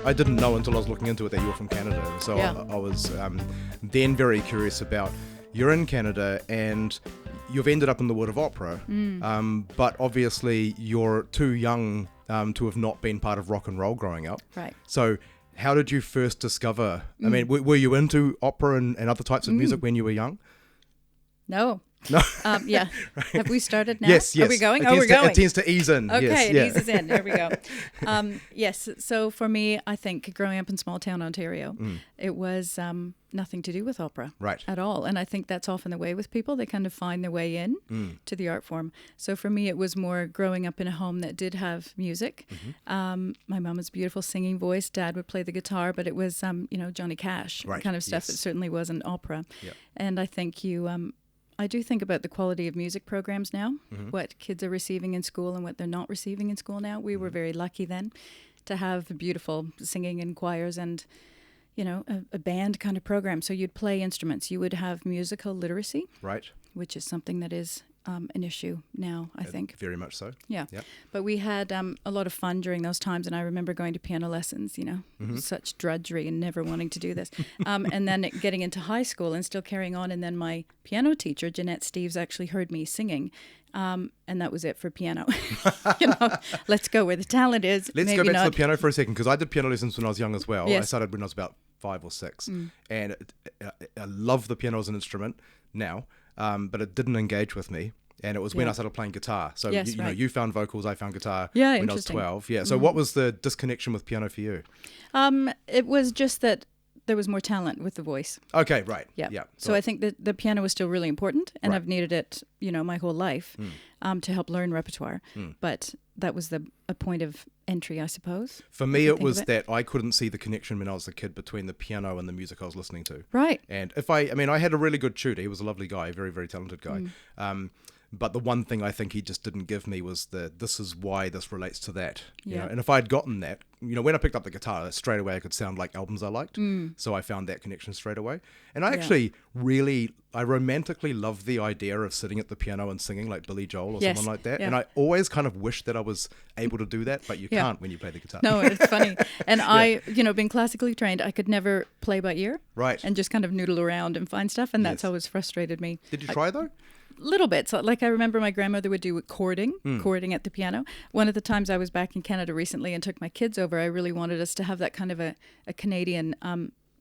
I didn't know until I was looking into it that you were from Canada. So I was then very curious about, you're in Canada and you've ended up in the world of opera, but obviously you're too young to have not been part of rock and roll growing up. Right. So how did you first discover, I mean, were you into opera and other types of music when you were young? No. Yeah. Right. Have we started now? Yes. Are we going? We're going. It tends to ease in. Okay, it eases in. There we go. Yes. So for me, I think growing up in small town Ontario, it was nothing to do with opera at all. And I think that's often the way with people. They kind of find their way in to the art form. So for me, it was more growing up in a home that did have music. My mom has a beautiful singing voice. Dad would play the guitar, but it was, Johnny Cash kind of stuff. It certainly wasn't opera. Yep. And I think I do think about the quality of music programs now, what kids are receiving in school and what they're not receiving in school now. We were very lucky then to have beautiful singing and choirs and, a band kind of program. So you'd play instruments. You would have musical literacy, which is something that is an issue now, I think. Very much so. Yeah. Yep. But we had a lot of fun during those times, and I remember going to piano lessons, such drudgery and never wanting to do this. And then getting into high school and still carrying on. And then my piano teacher, Jeanette Steves, actually heard me singing. And that was it for piano. Let's go where the talent is. Let's go back to the piano for a second, because I did piano lessons when I was young as well. Yes. I started when I was about 5 or 6. And I love the piano as an instrument now. But it didn't engage with me, and it was when I started playing guitar. So you found vocals, I found guitar when I was 12. Yeah. So what was the disconnection with piano for you? It was just that there was more talent with the voice. Okay, right. Yeah. So I think that the piano was still really important, and I've needed it, my whole life, to help learn repertoire. But that was a point of entry, I suppose. For me, it was that I couldn't see the connection when I was a kid between the piano and the music I was listening to. Right. And I had a really good tutor. He was a lovely guy, a very, very talented guy. But the one thing I think he just didn't give me was this is why this relates to that. You know? And if I'd gotten that, when I picked up the guitar, straight away I could sound like albums I liked. So I found that connection straight away. And I actually I romantically love the idea of sitting at the piano and singing like Billy Joel or someone like that. Yeah. And I always kind of wish that I was able to do that, but you can't when you play the guitar. No, it's funny. And I, being classically trained, I could never play by ear. Right. And just kind of noodle around and find stuff. And that's always frustrated me. Did you try though? Little bit. So, I remember my grandmother would do chording at the piano. One of the times I was back in Canada recently and took my kids over, I really wanted us to have that kind of a Canadian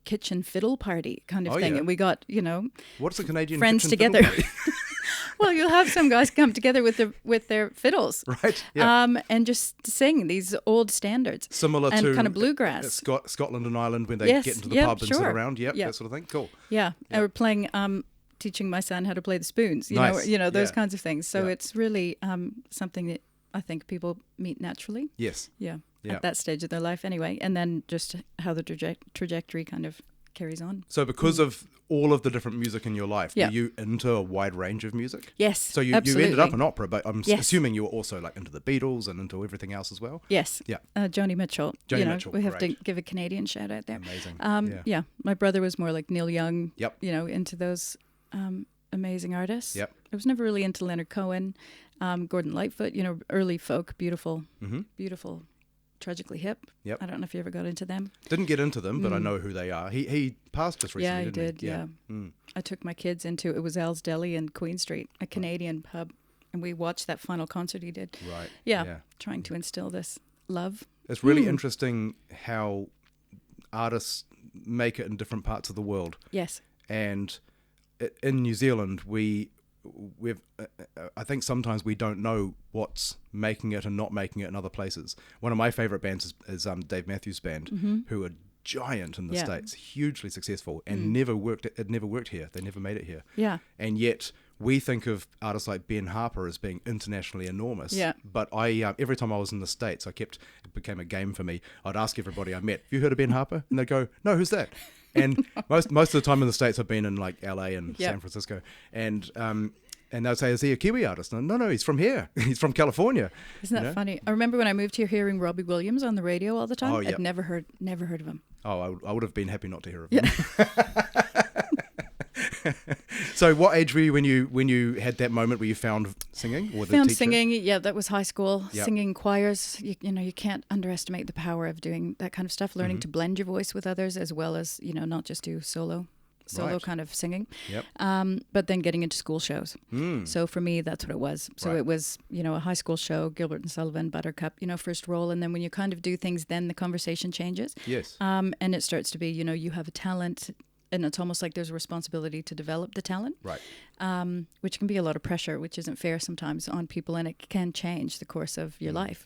kitchen fiddle party kind of thing. Yeah. And we got, what's a Canadian friends kitchen together. Fiddle party? Well, you'll have some guys come together with their fiddles, right? Yeah. And just sing these old standards, similar to kind of bluegrass, Scotland and Ireland when they get into the pub and sit around, that sort of thing. Cool. Yeah, and we're playing. Teaching my son how to play the spoons, nice. Those kinds of things. So it's really something that I think people meet naturally. Yes. Yeah. At that stage of their life anyway. And then just how the trajectory kind of carries on. So because of all of the different music in your life, were you into a wide range of music? Yes, so you ended up in opera, but I'm assuming you were also like into the Beatles and into everything else as well? Yes. Yeah. Joni Mitchell. Mitchell, we have to give a Canadian shout out there. Amazing. Yeah. My brother was more like Neil Young, yep. Into those amazing artists. Yep. I was never really into Leonard Cohen, Gordon Lightfoot, early folk, beautiful, tragically hip. Yep. I don't know if you ever got into them. Didn't get into them, but I know who they are. He passed just recently, he didn't did, yeah. I took my kids into, it was Al's Deli in Queen Street, a Canadian pub, and we watched that final concert he did. Right. Yeah. Trying to instill this love. It's really interesting how artists make it in different parts of the world. Yes. And in New Zealand, we've I think sometimes we don't know what's making it and not making it in other places. One of my favorite bands is Dave Matthews Band, who are giant in the States, hugely successful, and never worked here. They never made it here. Yeah. And yet we think of artists like Ben Harper as being internationally enormous. Yeah. But I every time I was in the States, it became a game for me. I'd ask everybody I met, "Have you heard of Ben Harper?" And they'd go, "No, who's that?" And most of the time in the States, I've been in like LA and San Francisco, and they'd say, "Is he a Kiwi artist?" And no, he's from here. He's from California. Isn't that funny? I remember when I moved here, hearing Robbie Williams on the radio all the time. I'd never heard of him. Oh, I would have been happy not to hear of him. So what age were you when you had that moment where you found singing or the found teacher? Singing? Yeah, that was high school. Yep. Singing choirs. You can't underestimate the power of doing that kind of stuff. Learning to blend your voice with others as well as not just do solo Right. kind of singing. Yep. But then getting into school shows. So for me, that's what it was. So Right. it was, a high school show, Gilbert and Sullivan, Buttercup, first role. And then when you kind of do things, then the conversation changes. Yes. And it starts to be, you have a talent, and it's almost like there's a responsibility to develop the talent. Right. Which can be a lot of pressure, which isn't fair sometimes on people, and it can change the course of your life,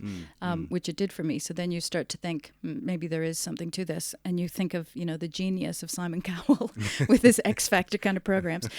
which it did for me. So then you start to think, maybe there is something to this, and you think of, the genius of Simon Cowell with his X Factor kind of programs.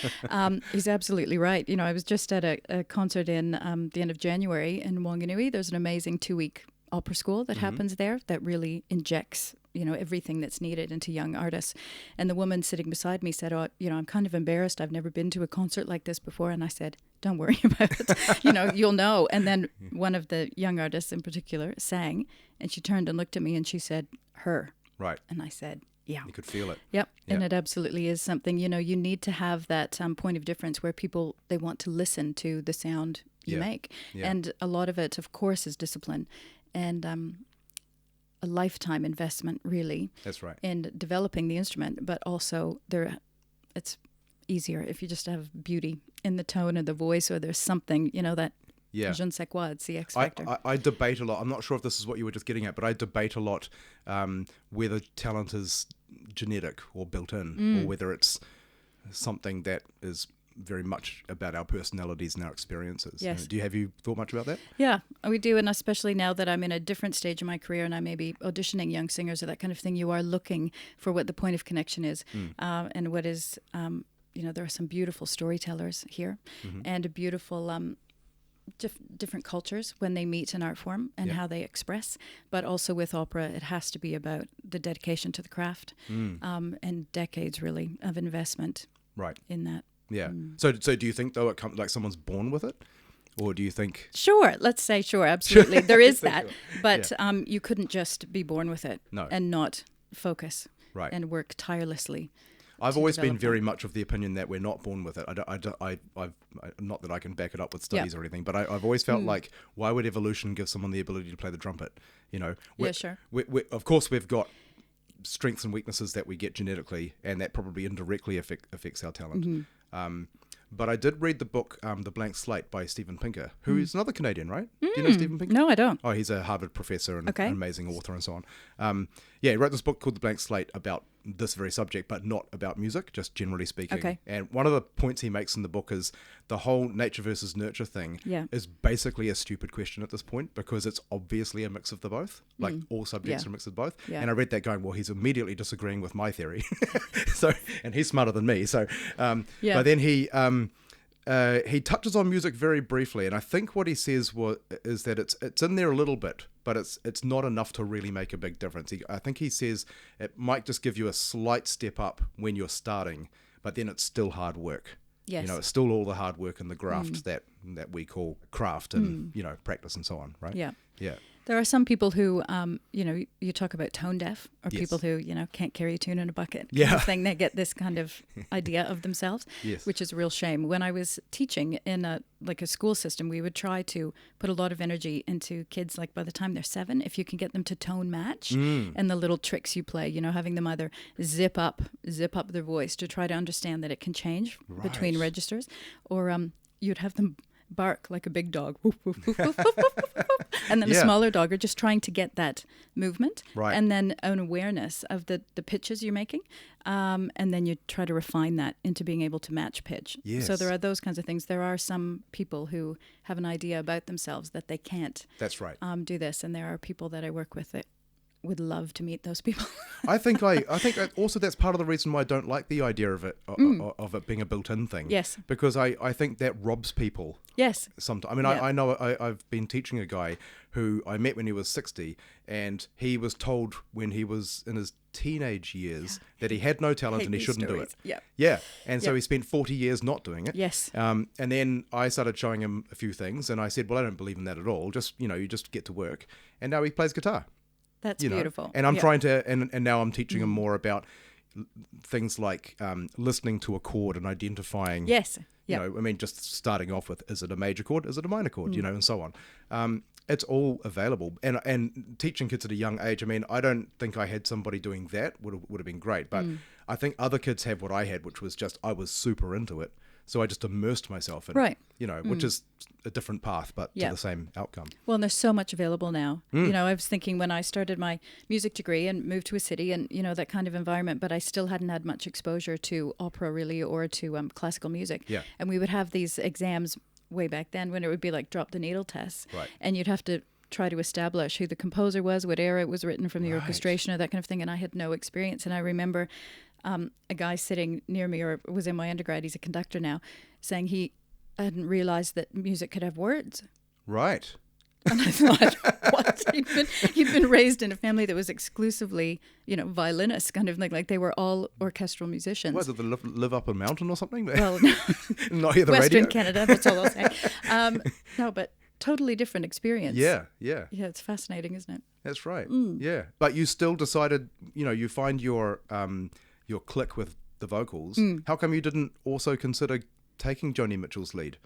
He's absolutely right. I was just at a concert in the end of January in Wanganui. There's an amazing 2-week opera school that happens there that really injects everything that's needed into young artists. And the woman sitting beside me said, I'm kind of embarrassed. I've never been to a concert like this before. And I said, don't worry about it. You'll know. And then one of the young artists in particular sang, and she turned and looked at me and she said, her. Right. And I said, yeah. You could feel it. Yep. And it absolutely is something, you need to have that point of difference where people, they want to listen to the sound you make. Yeah. And a lot of it, of course, is discipline. And a lifetime investment, really. That's right. In developing the instrument, but also it's easier if you just have beauty in the tone of the voice, or there's something, that je ne sais quoi, it's the X factor. I debate a lot. I'm not sure if this is what you were just getting at, but I debate a lot whether talent is genetic or built in, or whether it's something that is very much about our personalities and our experiences. Yes. Have you thought much about that? Yeah, we do. And especially now that I'm in a different stage of my career and I may be auditioning young singers or that kind of thing, you are looking for what the point of connection is. And what is, there are some beautiful storytellers here and a beautiful different cultures when they meet an art form and how they express. But also with opera, it has to be about the dedication to the craft and decades, really, of investment in that. Yeah. So do you think, though, it comes like someone's born with it? Or do you think... Sure. Let's say sure. Absolutely. There is that. But you couldn't just be born with it and not focus and work tirelessly. I've always been very much of the opinion that we're not born with it. I've not that I can back it up with studies or anything, but I've always felt like, why would evolution give someone the ability to play the trumpet? Sure. Of course, we've got strengths and weaknesses that we get genetically, and that probably indirectly affects our talent. But I did read the book The Blank Slate by Steven Pinker, who is another Canadian, right? Do you know Steven Pinker? No, I don't. Oh, he's a Harvard professor and an amazing author and so on. He wrote this book called The Blank Slate about this very subject, but not about music, just generally speaking. Okay. And one of the points he makes in the book is the whole nature versus nurture thing is basically a stupid question at this point, because it's obviously a mix of the both. Like all subjects are a mix of both. Yeah. And I read that going, well, he's immediately disagreeing with my theory. And he's smarter than me. But then he touches on music very briefly, and I think what he says is that it's in there a little bit, but it's not enough to really make a big difference. I think he says it might just give you a slight step up when you're starting, but then it's still hard work. Yes. It's still all the hard work and the graft that we call craft and practice and so on, right? Yeah. Yeah. There are some people who, you talk about tone deaf, or people who, can't carry a tune in a bucket. Kind of thing. They get this kind of idea of themselves, which is a real shame. When I was teaching in a school system, we would try to put a lot of energy into kids, like by the time they're 7, if you can get them to tone match and the little tricks you play, having them either zip up their voice to try to understand that it can change between registers, or you'd have them bark like a big dog, and then a smaller dog, are just trying to get that movement, and then an awareness of the pitches you're making, and then you try to refine that into being able to match pitch. So there are those kinds of things. There are some people who have an idea about themselves that they can't do this, and there are people that I work with that would love to meet those people. I think also that's part of the reason why I don't like the idea of it being a built-in thing. Yes. Because I think that robs people. Yes. Sometimes. I mean, I know I've been teaching a guy who I met when he was 60, and he was told when he was in his teenage years that he had no talent and he shouldn't do it. Yeah. Yeah. And so he spent 40 years not doing it. Yes. And then I started showing him a few things, and I said, well, I don't believe in that at all. Just, you just get to work. And now he plays guitar. That's beautiful. And I'm trying to, and now I'm teaching him more about, things like listening to a chord and identifying. Yes. You know, I mean, just starting off with, is it a major chord? Is it a minor chord? You know, and so on. It's all available. And teaching kids at a young age, I mean, I don't think I had somebody doing that would have been great. But I think other kids have what I had, which was just, I was super into it. So I just immersed myself in it, you know, which is a different path, but to the same outcome. Well, and there's so much available now. You know, I was thinking when I started my music degree and moved to a city and, you know, that kind of environment, but I still hadn't had much exposure to opera really or to classical music. Yeah. And we would have these exams way back then when it would be like drop the needle tests. Right. And you'd have to try to establish who the composer was, what era it was written from, the orchestration or that kind of thing. And I had no experience. And I remember a guy sitting near me, or was in my undergrad, he's a conductor now, saying he hadn't realized that music could have words. Right. And I thought, what? He'd been raised in a family that was exclusively, you know, violinists, kind of like they were all orchestral musicians. What, did they live up a mountain or something? Well, not hear the Western radio? Canada, that's all I'll say. No, but totally different experience. Yeah. Yeah, it's fascinating, isn't it? That's right. Yeah. But you still decided, you know, you find your click with the vocals. How come you didn't also consider taking Joni Mitchell's lead?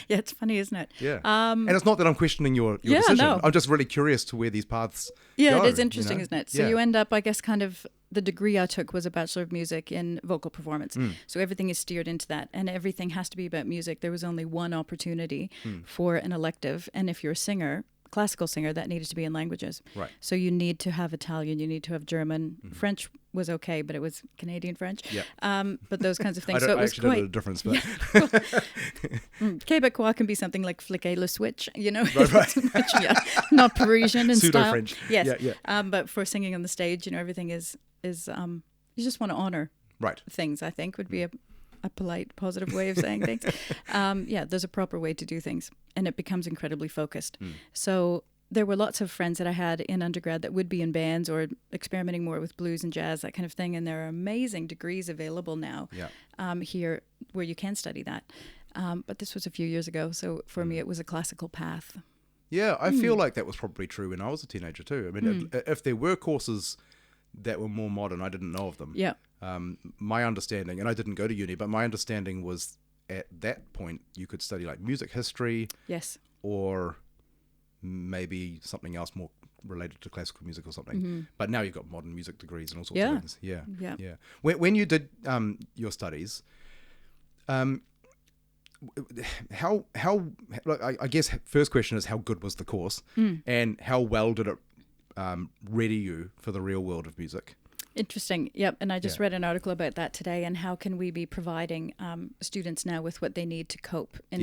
Yeah, it's funny, isn't it? Yeah. And it's not that I'm questioning your decision. No. I'm just really curious to where these paths go, it is interesting, isn't it? So you end up, I guess, kind of, the degree I took was a Bachelor of Music in vocal performance. So everything is steered into that, and everything has to be about music. There was only one opportunity for an elective, and if you're a singer, classical singer, that needed to be in languages. Right. So you need to have Italian, you need to have German. French was okay, but it was Canadian French. Yeah. But those kinds of things. I so it was actually don't know the difference, but Quebecois can be something like fliquer le switch, you know, right. not Parisian in pseudo style. French. Yes. Yeah. But for singing on the stage, you know, everything is you just want to honor things, I think, would be a polite, positive way of saying things. There's a proper way to do things, and it becomes incredibly focused. So there were lots of friends that I had in undergrad that would be in bands or experimenting more with blues and jazz, that kind of thing. And there are amazing degrees available now here where you can study that. But this was a few years ago. So for me, it was a classical path. Yeah, I feel like that was probably true when I was a teenager too. I mean, if there were courses that were more modern, I didn't know of them. Yeah. My understanding, and I didn't go to uni, but my understanding was at that point you could study like music history. Yes. Or maybe something else more related to classical music or something. But now you've got modern music degrees and all sorts of things. Yeah. When you did your studies, how I guess first question is, how good was the course, and how well did it ready you for the real world of music? Interesting. Yep. And I just read an article about that today, and how can we be providing students now with what they need to cope in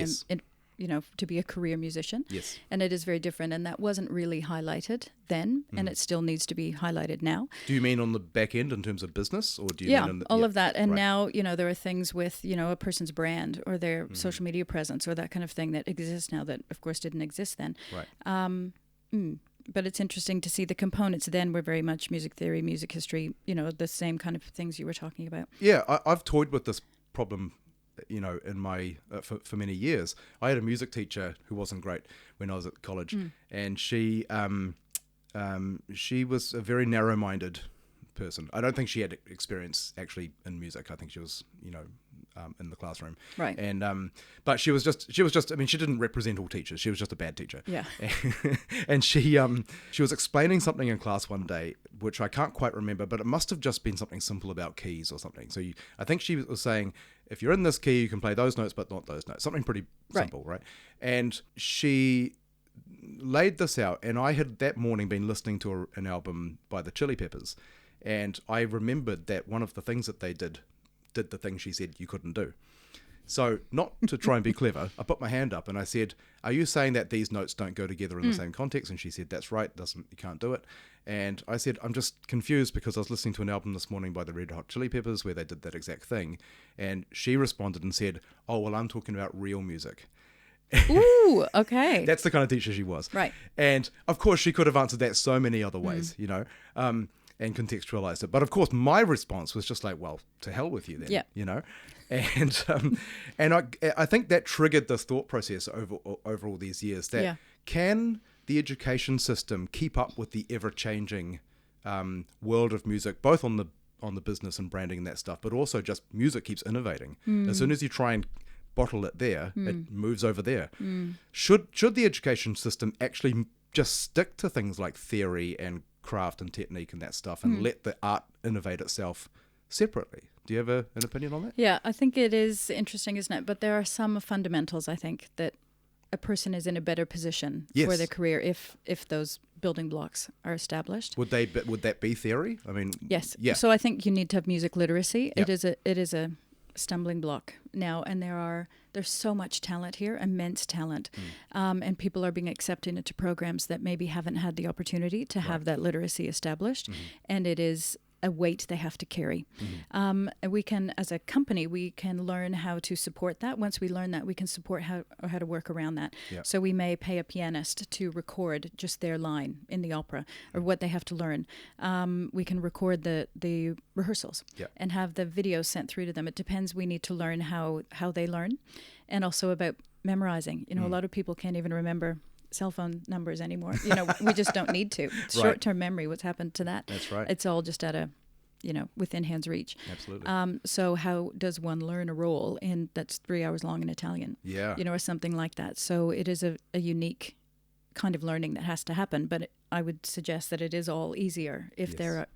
you know, to be a career musician. Yes. And it is very different. And that wasn't really highlighted then, and it still needs to be highlighted now. Do you mean on the back end in terms of business, or do you mean on the, all of that. And now, you know, there are things with, you know, a person's brand or their social media presence or that kind of thing that exists now that, of course, didn't exist then. Right. But it's interesting to see the components then were very much music theory, music history, you know, the same kind of things you were talking about. Yeah, I've toyed with this problem, you know, in my for many years. I had a music teacher who wasn't great when I was at college, and she was a very narrow-minded person. I don't think she had experience actually in music. I think she was, you know, in the classroom. Right. And but she was just. I mean, she didn't represent all teachers. She was just a bad teacher. Yeah. And she was explaining something in class one day, which I can't quite remember, but it must have just been something simple about keys or something. So I think she was saying, if you're in this key, you can play those notes, but not those notes. Something pretty simple, right? And she laid this out, and I had that morning been listening to an album by the Chili Peppers, and I remembered that one of the things that they did the thing she said you couldn't do. So, not to try and be clever, I put my hand up and I said, are you saying that these notes don't go together in the same context? And she said, that's right, you can't do it. And I said, I'm just confused because I was listening to an album this morning by the Red Hot Chili Peppers where they did that exact thing. And she responded and said, oh, well, I'm talking about real music. Ooh, okay. That's the kind of teacher she was. Right. And of course, she could have answered that so many other ways, you know, and contextualized it. But of course, my response was just like, well, to hell with you then, you know. And I think that triggered this thought process over all these years that can the education system keep up with the ever-changing world of music, both on the on the business and branding and that stuff, but also just music keeps innovating. As soon as you try and bottle it there, it moves over there. Should the education system actually just stick to things like theory and craft and technique and that stuff, and let the art innovate itself separately? Do you have an opinion on that? Yeah, I think it is interesting, isn't it? But there are some fundamentals, I think, that a person is in a better position for their career if those building blocks are established. Would that be theory? I mean, yes. Yeah. So I think you need to have music literacy. Yep. It is a stumbling block now, and there's so much talent here, immense talent, and people are being accepted into programs that maybe haven't had the opportunity to have that literacy established, and it is a weight they have to carry. And we can, as a company, we can learn how to support that. Once we learn that, we can support how to work around that. Yep. So we may pay a pianist to record just their line in the opera or what they have to learn. We can record the rehearsals and have the videos sent through to them. It depends. We need to learn how they learn, and also about memorizing. A lot of people can't even remember cell phone numbers anymore. We just don't need to. Short-term memory, what's happened to that? That's right. It's all just at within hand's reach. Absolutely. So how does one learn a role that's 3 hours long in Italian? Yeah. Or something like that. So it is a unique kind of learning that has to happen, but I would suggest that it is all easier if there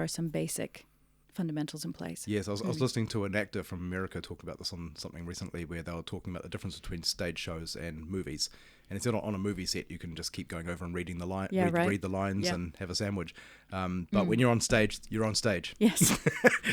are some basic fundamentals in place. Yes, I was listening to an actor from America talk about this on something recently, where they were talking about the difference between stage shows and movies. And it's not on a movie set, you can just keep going over and reading the line, read the lines and have a sandwich. But when you're on stage, you're on stage. Yes.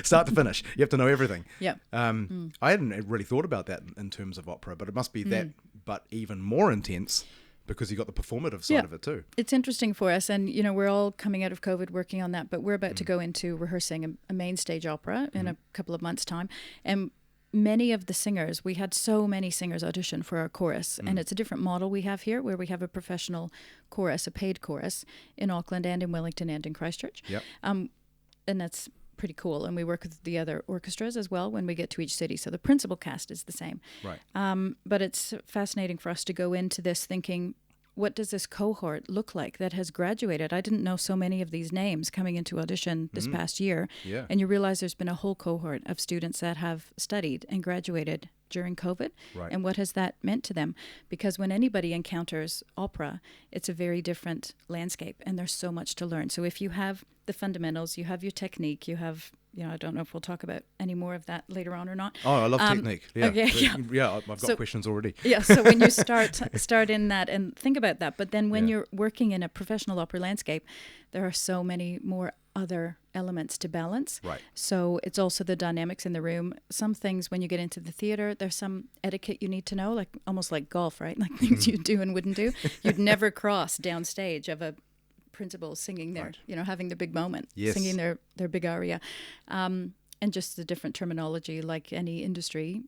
Start to finish. You have to know everything. Yeah. I hadn't really thought about that in terms of opera, but it must be that, but even more intense, because you got the performative side of it too. It's interesting for us, and we're all coming out of COVID working on that, but we're about to go into rehearsing a main stage opera in a couple of months' time, and many of the singers, we had so many singers audition for our chorus, and it's a different model we have here, where we have a professional chorus, a paid chorus in Auckland and in Wellington and in Christchurch. Yep. And that's pretty cool, and we work with the other orchestras as well when we get to each city, so the principal cast is the same. Right. But it's fascinating for us to go into this thinking, what does this cohort look like that has graduated? I didn't know so many of these names coming into audition this past year. Yeah. And you realize there's been a whole cohort of students that have studied and graduated during COVID. Right. And what has that meant to them? Because when anybody encounters opera, it's a very different landscape, and there's so much to learn. So if you have the fundamentals, you have your technique, you have, I don't know if we'll talk about any more of that later on or not. Oh, I love technique. Yeah. Okay, yeah, I've got questions already. Yeah, so when you start in that and think about that, but then when you're working in a professional opera landscape, there are so many more other elements to balance. Right. So it's also the dynamics in the room. Some things when you get into the theater, there's some etiquette you need to know, like almost like golf, right? Like things you do and wouldn't do. You'd never cross downstage of a principal singing their, having the big moment, singing their big aria. And just the different terminology, like any industry,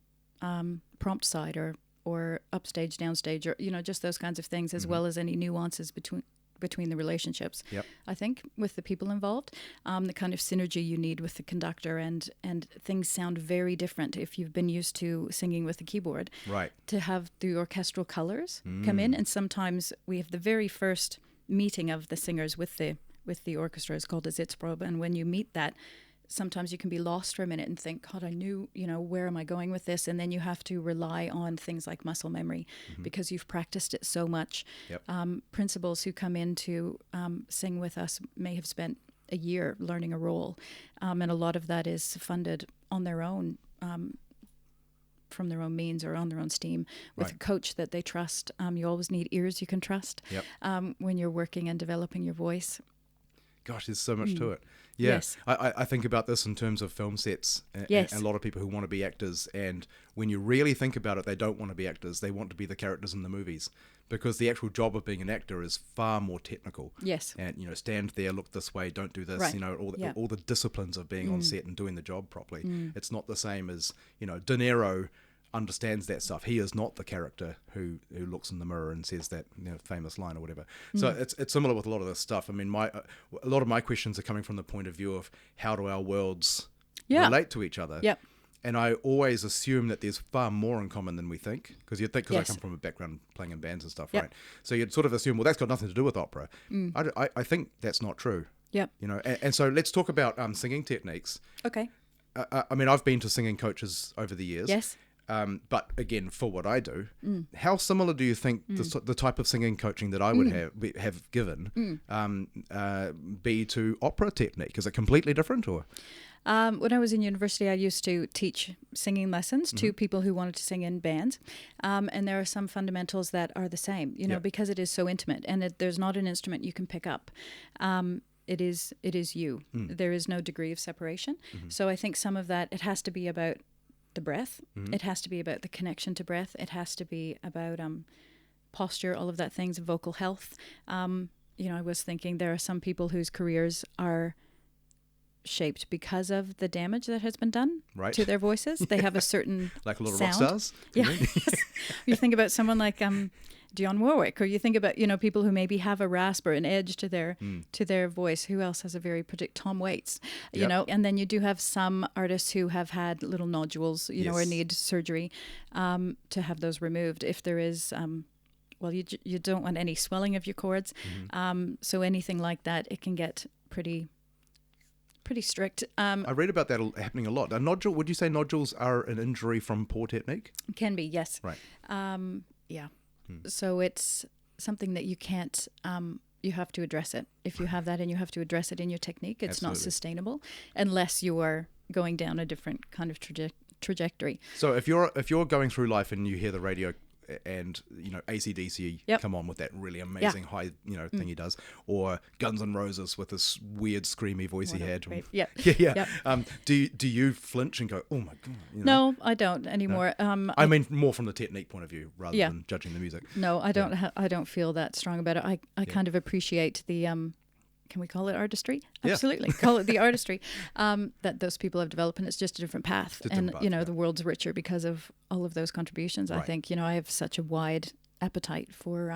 prompt side or upstage, downstage, or, just those kinds of things, as well as any nuances between the relationships. Yep. I think with the people involved, the kind of synergy you need with the conductor, and things sound very different if you've been used to singing with the keyboard. Right. To have the orchestral colors come in, and sometimes we have the very first meeting of the singers with the orchestra is called a Sitzprobe, and when you meet that, sometimes you can be lost for a minute and think, God, I knew, where am I going with this? And then you have to rely on things like muscle memory because you've practiced it so much. Yep. Principals who come in to sing with us may have spent a year learning a role, and a lot of that is funded on their own, from their own means or on their own steam, with a coach that they trust. You always need ears you can trust when you're working and developing your voice. Gosh, there's so much to it. Yeah. Yes. I think about this in terms of film sets and a lot of people who want to be actors, and when you really think about it, they don't want to be actors. They want to be the characters in the movies, because the actual job of being an actor is far more technical. Yes. And, stand there, look this way, don't do this, Right. all the disciplines of being on set and doing the job properly. It's not the same as, De Niro understands that stuff. He is not the character who looks in the mirror and says that famous line or whatever. So it's similar with a lot of this stuff. I mean, a lot of my questions are coming from the point of view of how do our worlds relate to each other. Yep. And I always assume that there's far more in common than we think, because you'd think, because Yes. I come from a background playing in bands and stuff, Yep. right? So you'd sort of assume, well, that's got nothing to do with opera. I think that's not true. Yep. You know, and so let's talk about singing techniques. Okay. I mean, I've been to singing coaches over the years. Yes. But again, for what I do, how similar do you think the type of singing coaching that I would have given be to opera technique? Is it completely different, or? When I was in university, I used to teach singing lessons to people who wanted to sing in bands. And there are some fundamentals that are the same, you know, because it is so intimate and there's not an instrument you can pick up. It is you. There is no degree of separation. So I think some of that, it has to be about the breath. It has to be about the connection to breath. It has to be about posture, all of that things, vocal health. You know, I was thinking there are some people whose careers are shaped because of the damage that has been done to their voices. They have a certain like a lot of sound. rock stars. Yeah. You think about someone like Dionne Warwick, or you think about, you know, people who maybe have a rasp or an edge to their voice. Who else has a very Tom Waits, you know? And then you do have some artists who have had little nodules, you know, or need surgery to have those removed. If there is, well, you don't want any swelling of your cords. So anything like that, it can get pretty strict. I read about that happening a lot. A nodule, would you say nodules are an injury from poor technique? Can be, yes. Right. Yeah. So it's something that you can't, you have to address it. If you have that and you have to address it in your technique, it's not sustainable unless you are going down a different kind of trajectory. So if you're going through life and you hear the radio and, you know, AC/DC come on with that really amazing high, you know, thing he does, or Guns N' Roses with this weird screamy voice he had. Do you flinch and go, oh my god? You know? No, I don't anymore. No. I mean more from the technique point of view rather than judging the music. No, I don't. I don't feel that strong about it. I kind of appreciate the can we call it artistry? Absolutely. Call it the artistry that those people have developed, and it's just a different path. You know, the world's richer because of all of those contributions. I think, you know, I have such a wide appetite for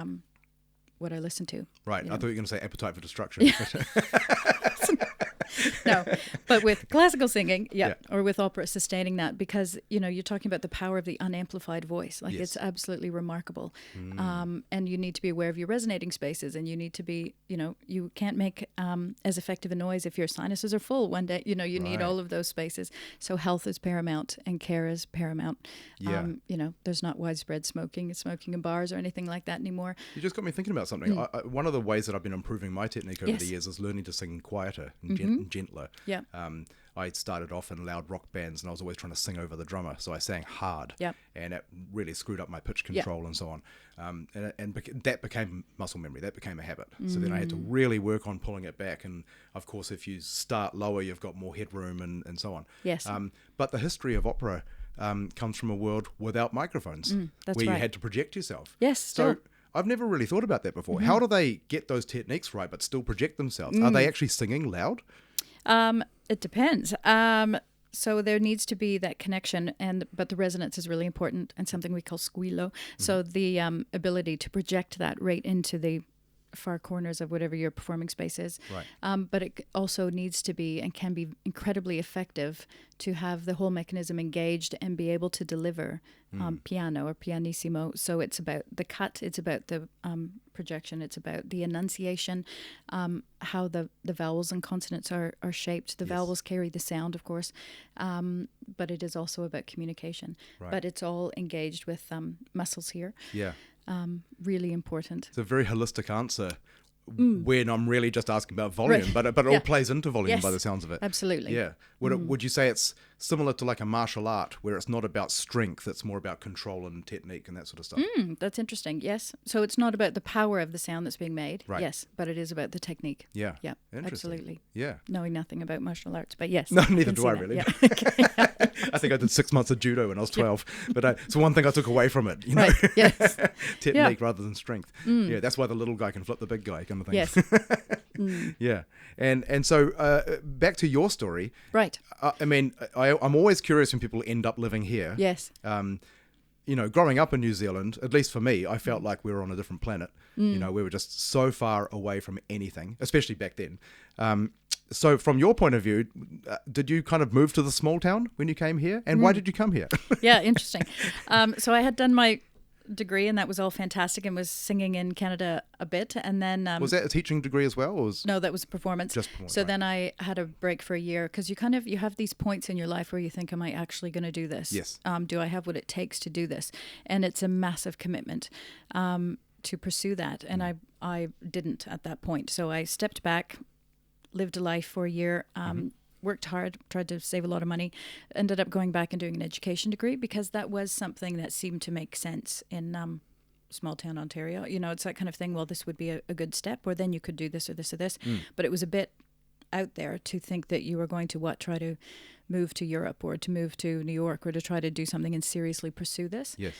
what I listen to. Right. I thought you were going to say appetite for destruction. No, but with classical singing, or with opera, sustaining that, because, you know, you're talking about the power of the unamplified voice. Like, it's absolutely remarkable. And you need to be aware of your resonating spaces, and you need to be, you know, you can't make as effective a noise if your sinuses are full one day. You know, you need all of those spaces. So health is paramount and care is paramount. You know, there's not widespread smoking in bars or anything like that anymore. You just got me thinking about something. One of the ways that I've been improving my technique over the years is learning to sing quieter and gentler. Yeah. I started off in loud rock bands, and I was always trying to sing over the drummer, so I sang hard. Yep. And it really screwed up my pitch control and so on. And that became muscle memory. That became a habit. So then I had to really work on pulling it back. And of course, if you start lower, you've got more headroom and so on. Yes. But the history of opera comes from a world without microphones, where you had to project yourself. Yes. So I've never really thought about that before. How do they get those techniques right but still project themselves? Are they actually singing loud? It depends. So there needs to be that connection, but the resonance is really important, and something we call squillo. So the ability to project that right into the far corners of whatever your performing space is. Right. But it also needs to be and can be incredibly effective to have the whole mechanism engaged and be able to deliver piano or pianissimo. So it's about the cut, it's about the projection, it's about the enunciation, how the vowels and consonants are shaped. The vowels carry the sound, of course, but it is also about communication. Right. But it's all engaged with muscles here. Yeah. Really important. It's a very holistic answer when I'm really just asking about volume, but it all plays into volume by the sounds of it. Absolutely. Yeah. Would you say it's similar to like a martial art where it's not about strength, it's more about control and technique and that sort of stuff? That's interesting. Yes. So it's not about the power of the sound that's being made. Right. Yes, but it is about the technique. Yeah. Yeah. Interesting. Absolutely. Yeah. Knowing nothing about martial arts, but yes. No, neither do I really. Yeah. I think I did 6 months of judo when I was 12, but it's one thing I took away from it, you know? Right. Yes. Technique rather than strength. Yeah, that's why the little guy can flip the big guy kind of thing. Yes. Yeah. And so back to your story. Right. I mean, I'm always curious when people end up living here. Yes. You know, growing up in New Zealand, at least for me, I felt like we were on a different planet. You know, we were just so far away from anything, especially back then. So from your point of view, did you kind of move to the small town when you came here? And why did you come here? Yeah, interesting. So I had done my degree, and that was all fantastic, and was singing in Canada a bit. And then was that a teaching degree as well, or no, that was a performance. Just performance. So right. then I had a break for a year, because you have these points in your life where you think, am I actually going to do this? Yes. Do I have what it takes to do this? And it's a massive commitment to pursue that, and I didn't at that point. So I stepped back, lived a life for a year. Worked hard, tried to save a lot of money, ended up going back and doing an education degree, because that was something that seemed to make sense in small town Ontario. It's that kind of thing, well, this would be a good step, or then you could do this or this or this. But it was a bit out there to think that you were going to try to move to Europe or to move to New York or to try to do something and seriously pursue this. Yes.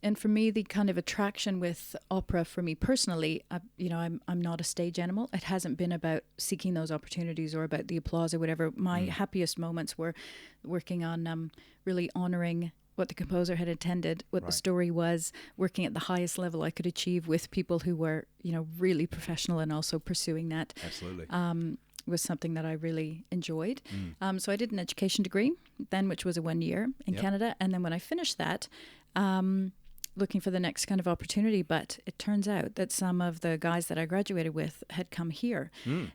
And for me, the kind of attraction with opera, for me personally, I'm not a stage animal. It hasn't been about seeking those opportunities or about the applause or whatever. My happiest moments were working on really honoring what the composer had intended, what the story was, working at the highest level I could achieve with people who were, really professional, and also pursuing that. Absolutely. Was something that I really enjoyed. So I did an education degree then, which was a 1 year in Canada. And then when I finished that, looking for the next kind of opportunity, but it turns out that some of the guys that I graduated with had come here,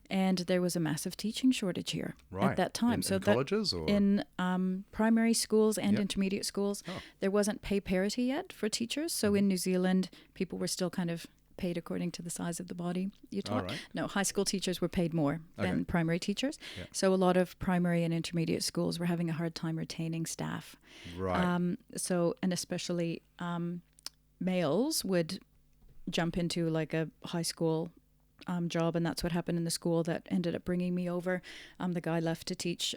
and there was a massive teaching shortage here at that time. In colleges, or in primary schools and intermediate schools, there wasn't pay parity yet for teachers. So in New Zealand, people were still kind of paid according to the size of the body you taught. Right. No, high school teachers were paid more than primary teachers. So a lot of primary and intermediate schools were having a hard time retaining staff. Right. And especially males would jump into like a high school job, and that's what happened in the school that ended up bringing me over. The guy left to teach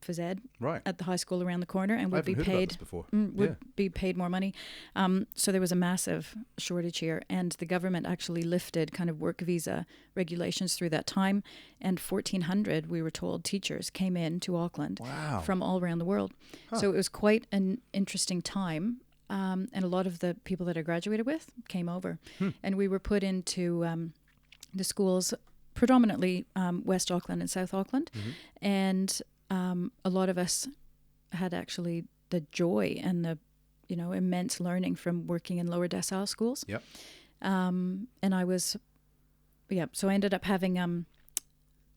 phys ed at the high school around the corner, and would be paid be paid more money. So there was a massive shortage here, and the government actually lifted kind of work visa regulations through that time, and 1,400, we were told, teachers came in to Auckland from all around the world. So it was quite an interesting time. And a lot of the people that I graduated with came over, and we were put into the schools, predominantly West Auckland and South Auckland, and a lot of us had actually the joy and the immense learning from working in lower decile schools. Yep. And I was, so I ended up having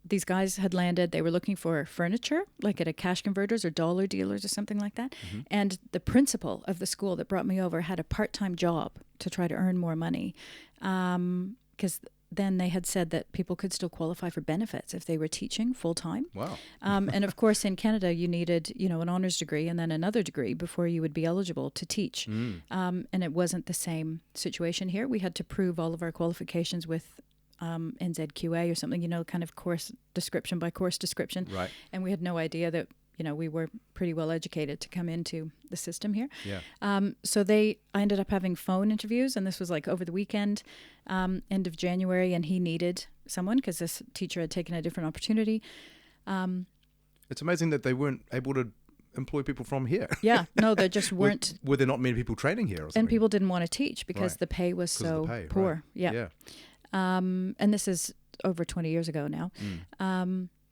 these guys had landed. They were looking for furniture, like at a cash converters or dollar dealers or something like that. And the principal of the school that brought me over had a part-time job to try to earn more money, because then they had said that people could still qualify for benefits if they were teaching full-time. Wow. And of course, in Canada, you needed, an honors degree and then another degree before you would be eligible to teach. And it wasn't the same situation here. We had to prove all of our qualifications with NZQA or something, kind of course description by course description. Right. And we had no idea that, we were pretty well educated to come into the system here. Yeah. So I ended up having phone interviews, and this was like over the weekend, end of January, and he needed someone because this teacher had taken a different opportunity. It's amazing that they weren't able to employ people from here. Yeah, no, there just weren't. Were there not many people training here or something? And people didn't want to teach because the pay was so poor. Right. Yeah. And this is over 20 years ago now.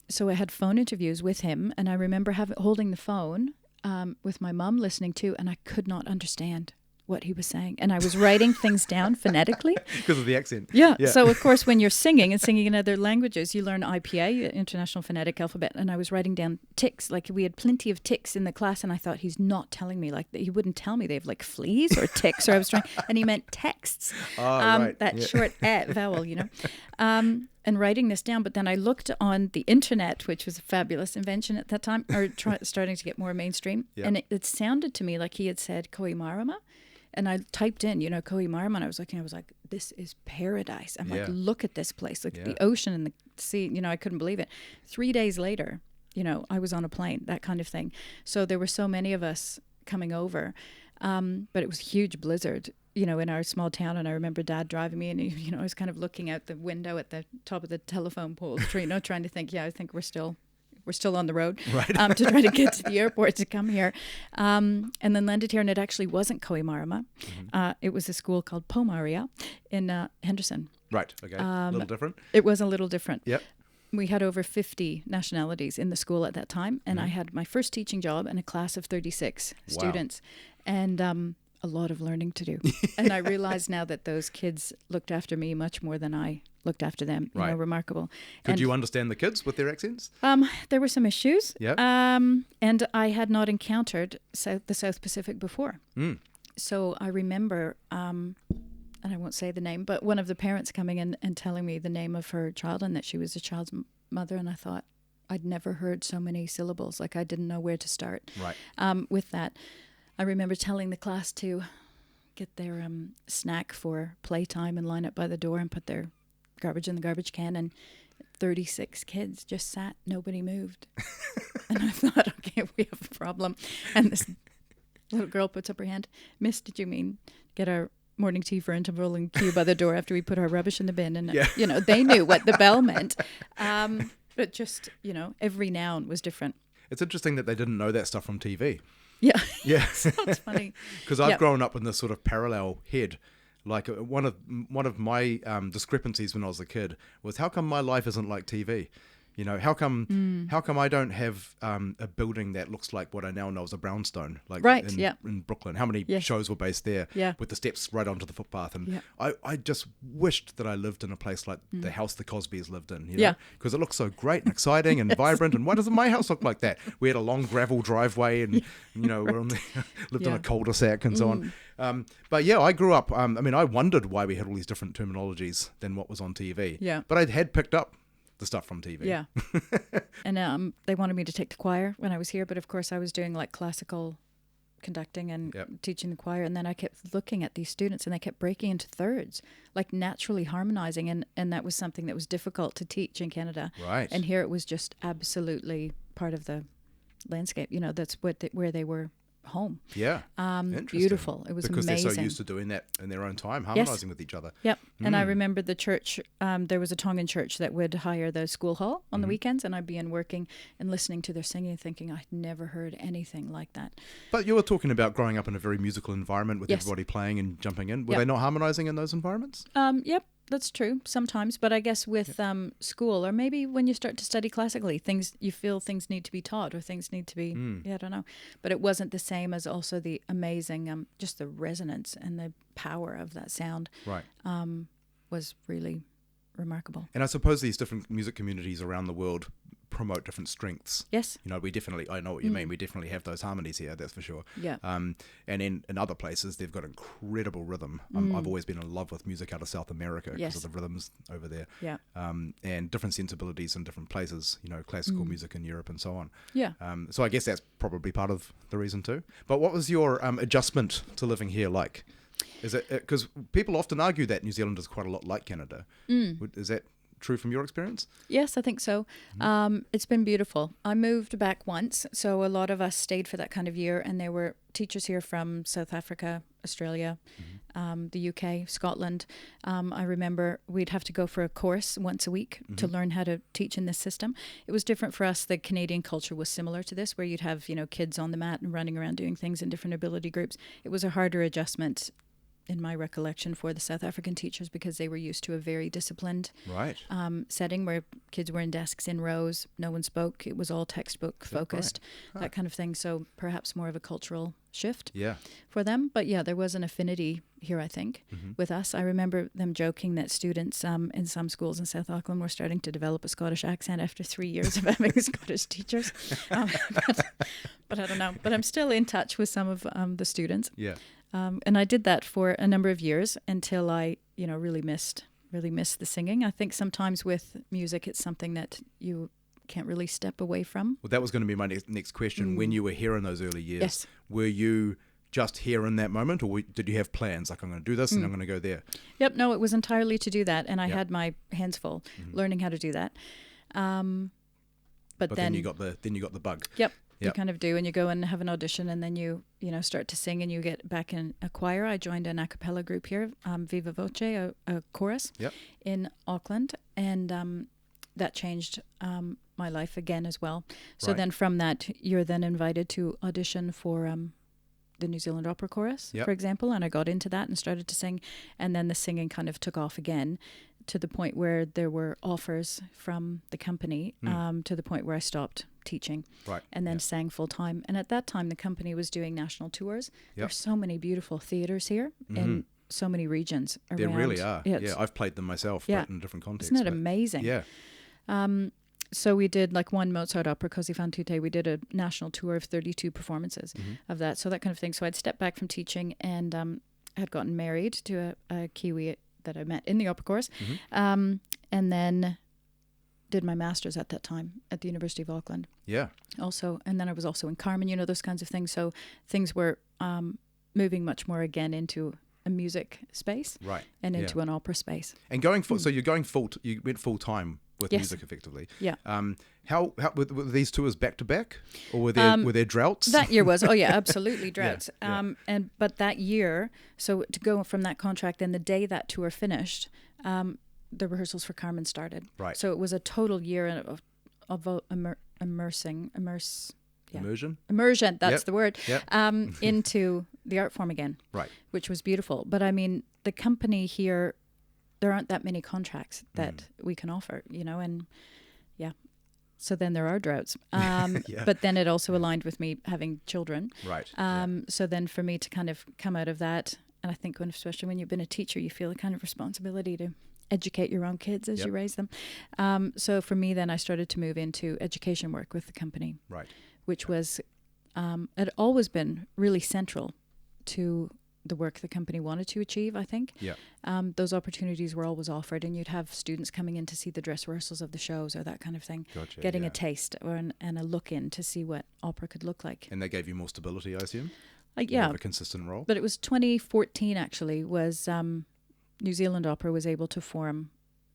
So I had phone interviews with him, and I remember holding the phone with my mum listening to, and I could not understand what he was saying. And I was writing things down phonetically. Because of the accent. Yeah. So, of course, when you're singing in other languages, you learn IPA, International Phonetic Alphabet. And I was writing down ticks. Like, we had plenty of ticks in the class, and I thought, he's not telling me, like, he wouldn't tell me they have, like, fleas or ticks. Or I was trying, and he meant texts. That short vowel, and writing this down. But then I looked on the internet, which was a fabulous invention at that time, or starting to get more mainstream. Yeah. And it sounded to me like he had said Koimarama. And I typed in, Koimarama, and I was like, this is paradise. I'm like, look at this place. Look at the ocean and the sea. I couldn't believe it. 3 days later, I was on a plane, that kind of thing. So there were so many of us coming over. But it was a huge blizzard, in our small town. And I remember Dad driving me, and, I was kind of looking out the window at the top of the telephone pole, trying to think, I think we're still on the road, right. To try to get to the airport to come here. And then landed here, and it actually wasn't Koimarama. It was a school called Pomaria in Henderson. Right, okay. A little different. It was a little different. Yep. We had over 50 nationalities in the school at that time, and I had my first teaching job in a class of 36 students. And a lot of learning to do. And I realize now that those kids looked after me much more than I looked after them. You know, remarkable. Could you understand the kids with their accents? There were some issues. Yep. And I had not encountered the South Pacific before. So I remember, and I won't say the name, but one of the parents coming in and telling me the name of her child and that she was a child's mother. And I thought, I'd never heard so many syllables. Like I didn't know where to start with that. I remember telling the class to get their snack for playtime and line up by the door and put their garbage in the garbage can, and 36 kids just sat, nobody moved. And I thought, okay, we have a problem. And this little girl puts up her hand. Miss, did you mean get our morning tea for interval and queue by the door after we put our rubbish in the bin? And, you know, they knew what the bell meant. But just, you know, every noun was different. It's interesting that they didn't know that stuff from TV. Yeah. Yeah. Sounds funny. Because I've grown up in this sort of parallel head. Like one of my discrepancies when I was a kid was, how come my life isn't like TV? You know, how come I don't have a building that looks like what I now know as a brownstone, like in Brooklyn? How many shows were based there with the steps right onto the footpath? And I just wished that I lived in a place like the house the Cosbys lived in, you know, because it looks so great and exciting and vibrant. And why doesn't my house look like that? We had a long gravel driveway and, you know, we're lived in a cul-de-sac and so on. But yeah, I grew up, I mean, I wondered why we had all these different terminologies than what was on TV. Yeah. But I had picked up the stuff from TV. Yeah. And they wanted me to take the choir when I was here, but of course I was doing like classical conducting and teaching the choir, and then I kept looking at these students and they kept breaking into thirds, like naturally harmonizing, and that was something that was difficult to teach in Canada. Right. And here it was just absolutely part of the landscape. You know, that's where they were home. Yeah. Beautiful. It was because amazing. They're so used to doing that in their own time, harmonizing with each other. Yep. And I remember the church, there was a Tongan church that would hire the school hall on the weekends, and I'd be in working and listening to their singing and thinking, I'd never heard anything like that. But you were talking about growing up in a very musical environment with everybody playing and jumping in. Were they not harmonizing in those environments? Yep. That's true sometimes, but I guess with school, or maybe when you start to study classically, you feel things need to be taught or things need to be, I don't know. But it wasn't the same as also the amazing, just the resonance and the power of that sound was really remarkable. And I suppose these different music communities around the world promote different strengths. Yes. You know, I know what you mean. We definitely have those harmonies here, that's for sure. Yeah. And in other places, they've got incredible rhythm. I've always been in love with music out of South America because of the rhythms over there. Yeah. And different sensibilities in different places, you know, classical music in Europe and so on. Yeah. So I guess that's probably part of the reason too. But what was your adjustment to living here like? Is it because people often argue that New Zealand is quite a lot like Canada? Is that true from your experience? Yes, I think so. It's been beautiful. I moved back once, so a lot of us stayed for that kind of year, and there were teachers here from South Africa, Australia, the UK, Scotland. I remember we'd have to go for a course once a week to learn how to teach in this system. It was different for us. The Canadian culture was similar to this, where you'd have, you know, kids on the mat and running around doing things in different ability groups. It was a harder adjustment in my recollection for the South African teachers, because they were used to a very disciplined setting where kids were in desks in rows, no one spoke, it was all textbook focused, that kind of thing. So perhaps more of a cultural shift for them. But yeah, there was an affinity here, I think, with us. I remember them joking that students in some schools in South Auckland were starting to develop a Scottish accent after 3 years of having Scottish teachers. But I don't know. But I'm still in touch with some of the students. Yeah. And I did that for a number of years until I, you know, really missed the singing. I think sometimes with music, it's something that you can't really step away from. Well, that was going to be my next question. When you were here in those early years, were you just here in that moment, or did you have plans like, I'm going to do this and I'm going to go there? Yep. No, it was entirely to do that, and I had my hands full learning how to do that. But then you got the bug. Yep. You kind of do, and you go and have an audition, and then you start to sing, and you get back in a choir. I joined an a cappella group here, Viva Voce, a chorus in Auckland, and that changed my life again as well. So then from that, you're then invited to audition for the New Zealand Opera Chorus, for example, and I got into that and started to sing, and then the singing kind of took off again, to the point where there were offers from the company, to the point where I stopped teaching, right. and then sang full time. And at that time, the company was doing national tours. Yep. There's so many beautiful theaters here in so many regions around. There really are. Yeah, I've played them myself, but in a different context. Isn't it amazing? Yeah. So we did like one Mozart opera, Così fan tutte. We did a national tour of 32 performances of that. So that kind of thing. So I'd stepped back from teaching and had gotten married to a Kiwi that I met in the opera course. And then did my master's at that time at the University of Auckland. Yeah. Also, and then I was also in Carmen, those kinds of things. So things were moving much more again into a music space, right, and into an opera space. And so you're going you went full time with music effectively. Yeah. How were these tours back to back, or were there droughts? That year was absolutely droughts. But that year, so to go from that contract, and the day that tour finished, the rehearsals for Carmen started. Right. So it was a total year of immersion. That's the word. Yep. Into the art form again. Right. Which was beautiful. But I mean, the company here, there aren't that many contracts that we can offer, and so then there are droughts. But then it also aligned with me having children. Right. So then for me to kind of come out of that, and I think especially when you've been a teacher, you feel a kind of responsibility to educate your own kids as you raise them. So for me, then I started to move into education work with the company. Right. Which was, had always been really central to the work the company wanted to achieve, I think. Yeah. Those opportunities were always offered, and you'd have students coming in to see the dress rehearsals of the shows or that kind of thing, getting a taste and a look in to see what opera could look like. And they gave you more stability, I assume? Yeah. Have a consistent role? But it was 2014, actually, was New Zealand Opera was able to form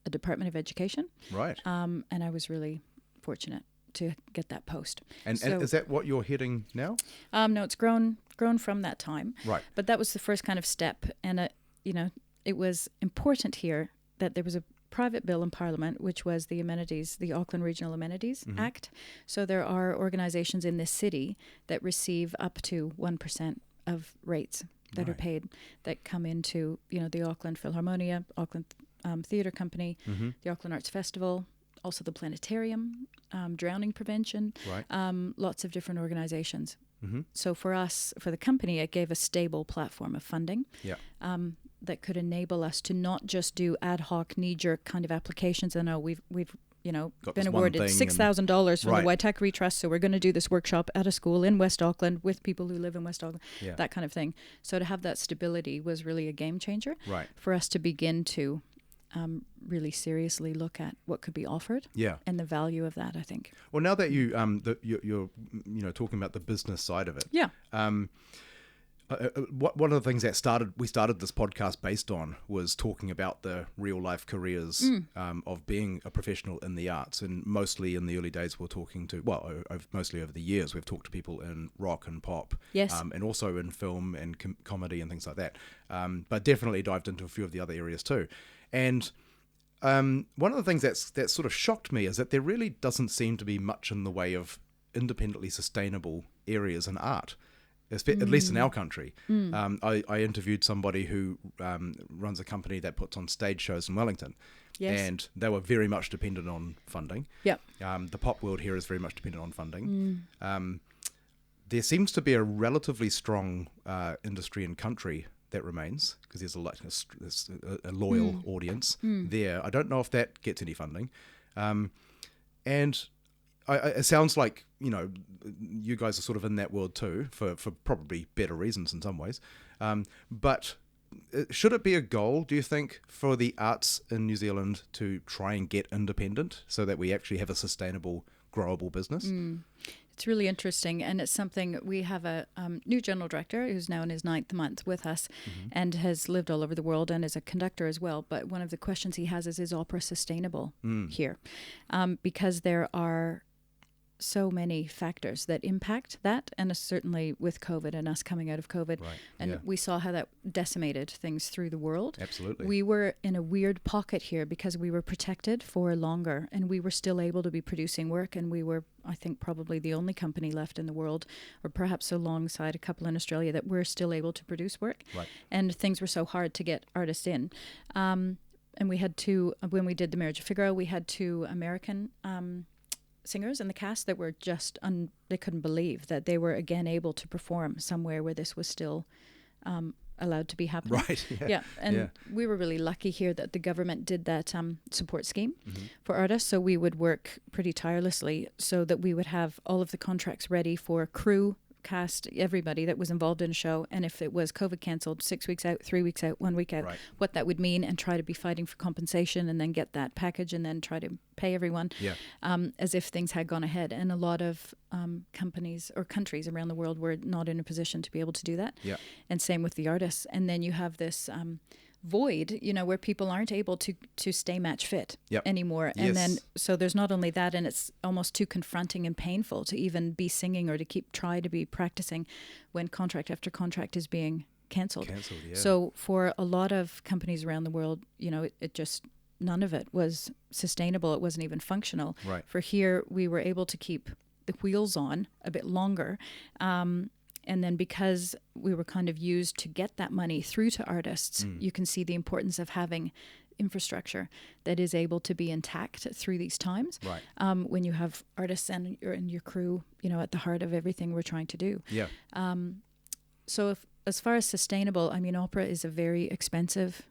a Department of Education. Right. And I was really fortunate to get that post. And is that what you're heading now? No, it's grown from that time. Right. But that was the first kind of step, and it was important here that there was a private bill in Parliament, which was the Amenities, the Auckland Regional Amenities Act. So there are organisations in this city that receive up to 1% of rates that are paid, that come into the Auckland Philharmonia, Auckland Theatre Company, the Auckland Arts Festival, also the planetarium, drowning prevention, lots of different organizations. So for us, for the company, it gave a stable platform of funding that could enable us to not just do ad hoc, knee-jerk kind of applications. I know we've been awarded $6,000 from the Waitakere Trust, so we're going to do this workshop at a school in West Auckland with people who live in West Auckland, that kind of thing. So to have that stability was really a game changer for us to begin to really seriously look at what could be offered and the value of that, I think. Well, now that you're talking about the business side of it, one of the things that we started this podcast based on was talking about the real life careers of being a professional in the arts, and mostly in the early days mostly over the years we've talked to people in rock and pop, and also in film and comedy and things like that, but definitely dived into a few of the other areas too. And one of the things that sort of shocked me is that there really doesn't seem to be much in the way of independently sustainable areas in art, at least in our country. I interviewed somebody who runs a company that puts on stage shows in Wellington, and they were very much dependent on funding. The pop world here is very much dependent on funding. There seems to be a relatively strong industry and country that remains, because there's a loyal audience there. I don't know if that gets any funding, and it sounds like you guys are sort of in that world too, for probably better reasons in some ways. But should it be a goal, do you think, for the arts in New Zealand to try and get independent so that we actually have a sustainable, growable business? It's really interesting, and it's something we have a new general director who's now in his 9th month with us and has lived all over the world and is a conductor as well. But one of the questions he has is opera sustainable here? Because there are so many factors that impact that, and certainly with COVID and us coming out of COVID, we saw how that decimated things through the world. Absolutely. We were in a weird pocket here because we were protected for longer, and we were still able to be producing work, and we were, I think, probably the only company left in the world, or perhaps alongside a couple in Australia, that we're still able to produce work. And things were so hard to get artists in. And we had when we did The Marriage of Figaro, we had 2 American singers in the cast that were just, they couldn't believe that they were again able to perform somewhere where this was still allowed to be happening. Right. Yeah. And we were really lucky here that the government did that support scheme for artists. So we would work pretty tirelessly so that we would have all of the contracts ready for crew, cast, everybody that was involved in a show. And if it was COVID cancelled, 6 weeks out, 3 weeks out, 1 week out, what that would mean, and try to be fighting for compensation and then get that package and then try to pay everyone as if things had gone ahead. And a lot of companies or countries around the world were not in a position to be able to do that. Yeah. And same with the artists. And then you have this void, where people aren't able to stay match fit anymore. Yes. And then, so there's not only that, and it's almost too confronting and painful to even be singing or to try to be practicing when contract after contract is being cancelled. So for a lot of companies around the world, it just, none of it was sustainable. It wasn't even functional. Right. For here, we were able to keep the wheels on a bit longer. And then because we were kind of used to get that money through to artists, you can see the importance of having infrastructure that is able to be intact through these times. Right. When you have artists and your crew, at the heart of everything we're trying to do. Yeah. So as far as sustainable, opera is a very expensive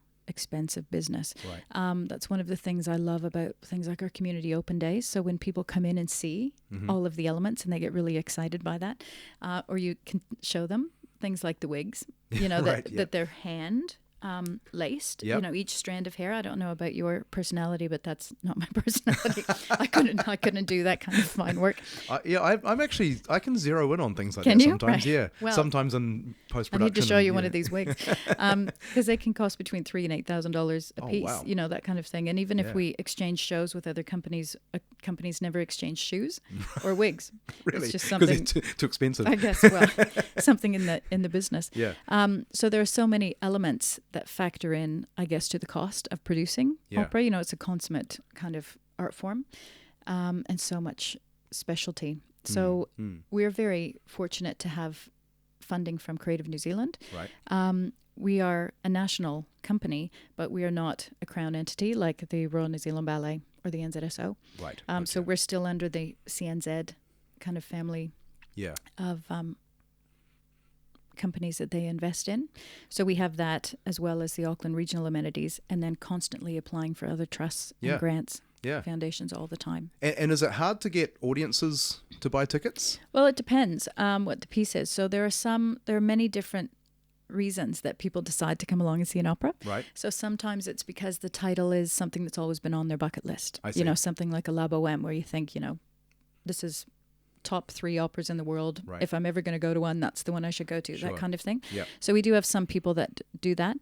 business. Right. That's one of the things I love about things like our community open days. So when people come in and see all of the elements and they get really excited by that, or you can show them things like the wigs, that they're hand laced, each strand of hair. I don't know about your personality, but that's not my personality. I couldn't do that kind of fine work. I'm actually, I can zero in on things like can that you? Sometimes. Right. Yeah. Well, sometimes in post-production. I need to show you one of these wigs because they can cost between $3,000 and $8,000 a piece. Wow. That kind of thing. And even if we exchange shows with other companies, companies never exchange shoes or wigs. Really? It's just something because it's too expensive. I guess. Well, something in the business. Yeah. So there are so many elements that factor in, I guess, to the cost of producing opera. It's a consummate kind of art form, and so much specialty. So we're very fortunate to have funding from Creative New Zealand. Right. We are a national company, but we are not a crown entity like the Royal New Zealand Ballet or the NZSO. Right. So we're still under the CNZ kind of family of companies that they invest in. So we have that as well as the Auckland regional amenities, and then constantly applying for other trusts and grants, foundations all the time. And is it hard to get audiences to buy tickets? Well, it depends what the piece is. So there are many different reasons that people decide to come along and see an opera. Right. So sometimes it's because the title is something that's always been on their bucket list. I see. Something like a La Bohème, where you think, this is top 3 operas in the world. Right. If I'm ever going to go to one, that's the one I should go to, that kind of thing. Yep. So we do have some people that do that.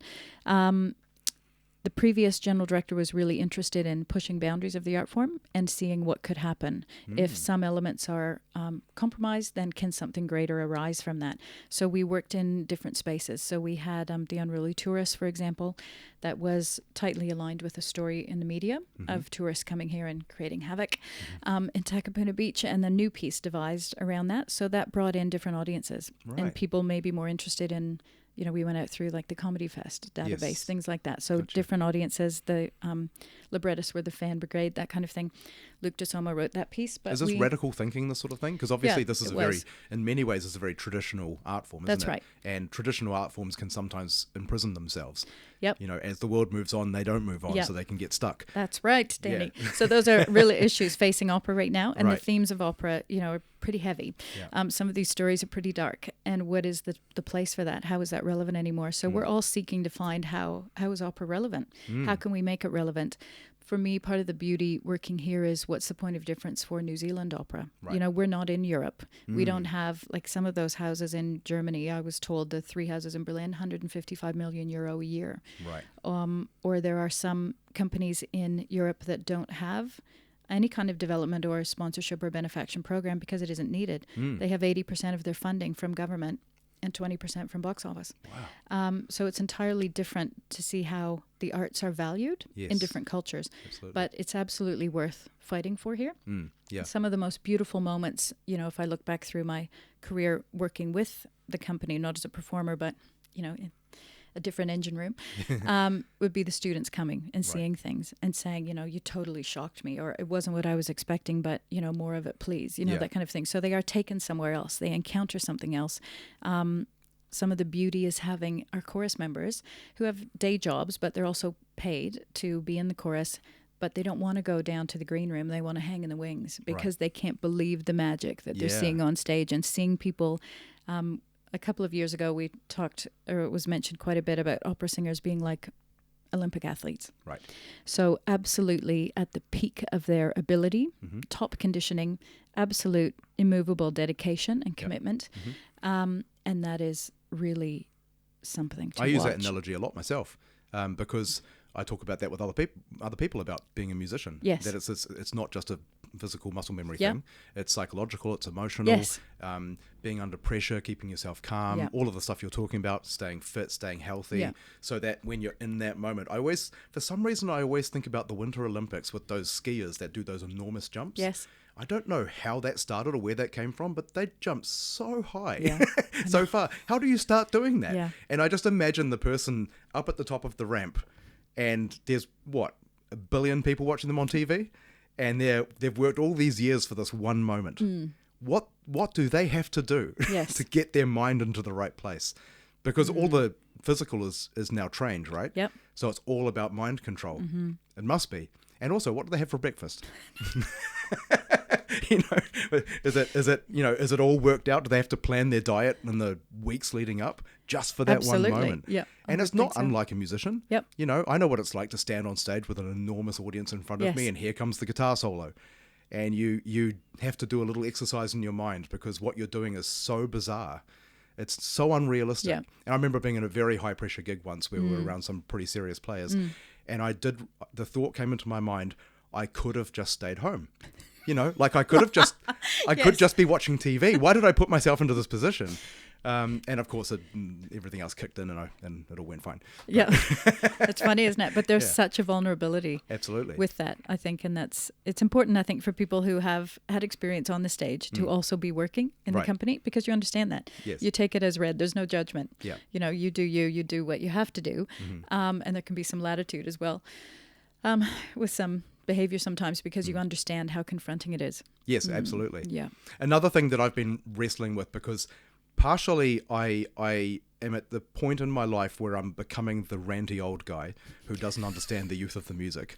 The previous general director was really interested in pushing boundaries of the art form and seeing what could happen. If some elements are compromised, then can something greater arise from that? So we worked in different spaces. So we had The Unruly Tourist, for example, that was tightly aligned with a story in the media of tourists coming here and creating havoc in Takapuna Beach, and the new piece devised around that. So that brought in different audiences. Right. And people may be more interested in, we went out through like the Comedy Fest database, things like that. So different audiences, the librettists were the Fan Brigade, that kind of thing. Luke DeSoma wrote that piece. But is this radical thinking, this sort of thing? Because obviously this is in many ways, it's a very traditional art form, isn't it? That's right. And traditional art forms can sometimes imprison themselves. Yep. As the world moves on, they don't move on, so they can get stuck. That's right, Danny. Yeah. So those are really issues facing opera right now. And the themes of opera, are pretty heavy. Yeah. Some of these stories are pretty dark. And what is the place for that? How is that relevant anymore? So we're all seeking to find how is opera relevant? How can we make it relevant? For me, part of the beauty working here is what's the point of difference for New Zealand opera? Right. We're not in Europe. We don't have, like some of those houses in Germany, I was told the 3 houses in Berlin, 155 million euro a year. Right. Or there are some companies in Europe that don't have any kind of development or sponsorship or benefaction program because it isn't needed. They have 80% of their funding from government and 20% from box office. Wow. So it's entirely different to see how the arts are valued in different cultures. Absolutely. But it's absolutely worth fighting for here. Some of the most beautiful moments, if I look back through my career working with the company, not as a performer, but, a different engine room, would be the students coming and seeing things and saying, you totally shocked me, or it wasn't what I was expecting, but, more of it, please, that kind of thing. So they are taken somewhere else. They encounter something else. Some of the beauty is having our chorus members who have day jobs, but they're also paid to be in the chorus, but they don't want to go down to the green room. They want to hang in the wings because they can't believe the magic that they're seeing on stage and seeing people. A couple of years ago, we talked, or it was mentioned quite a bit about opera singers being like Olympic athletes. Right. So absolutely at the peak of their ability, top conditioning, absolute immovable dedication and commitment. And that is really something to watch. I use that analogy a lot myself because I talk about that with other people about being a musician. Yes. That it's not just a physical muscle memory thing. It's psychological, it's emotional, being under pressure, keeping yourself calm, all of the stuff you're talking about, staying fit, staying healthy, so that when you're in that moment, for some reason I always think about the Winter Olympics with those skiers that do those enormous jumps. Yes. I don't know how that started or where that came from, but they jump so high, so far. How do you start doing that? Yeah. And I just imagine the person up at the top of the ramp, and there's, 1 billion people watching them on TV, and they've worked all these years for this one moment. What do they have to do to get their mind into the right place? Because all the physical is now trained, right? Yep. So it's all about mind control. It must be. And also, what do they have for breakfast? Is it all worked out? Do they have to plan their diet in the weeks leading up just for that one moment? Yeah. And it's not unlike a musician. Yep. I know what it's like to stand on stage with an enormous audience in front of me, and here comes the guitar solo. And you have to do a little exercise in your mind because what you're doing is so bizarre. It's so unrealistic. Yeah. And I remember being in a very high pressure gig once where we were around some pretty serious players. And the thought came into my mind, I could have just stayed home. I could have just, could just be watching TV. Why did I put myself into this position? And of course, everything else kicked in and it all went fine. Yeah, it's funny, isn't it? But there's such a vulnerability with that, I think. And it's important, I think, for people who have had experience on the stage to also be working in the company, because you understand that. Yes. You take it as read. There's no judgment. Yeah. You do what you have to do. And there can be some latitude as well with some behavior sometimes because you understand how confronting it is. Yes, absolutely. Yeah. Another thing that I've been wrestling with, because partially I am at the point in my life where I'm becoming the ranty old guy who doesn't understand the youth of the music,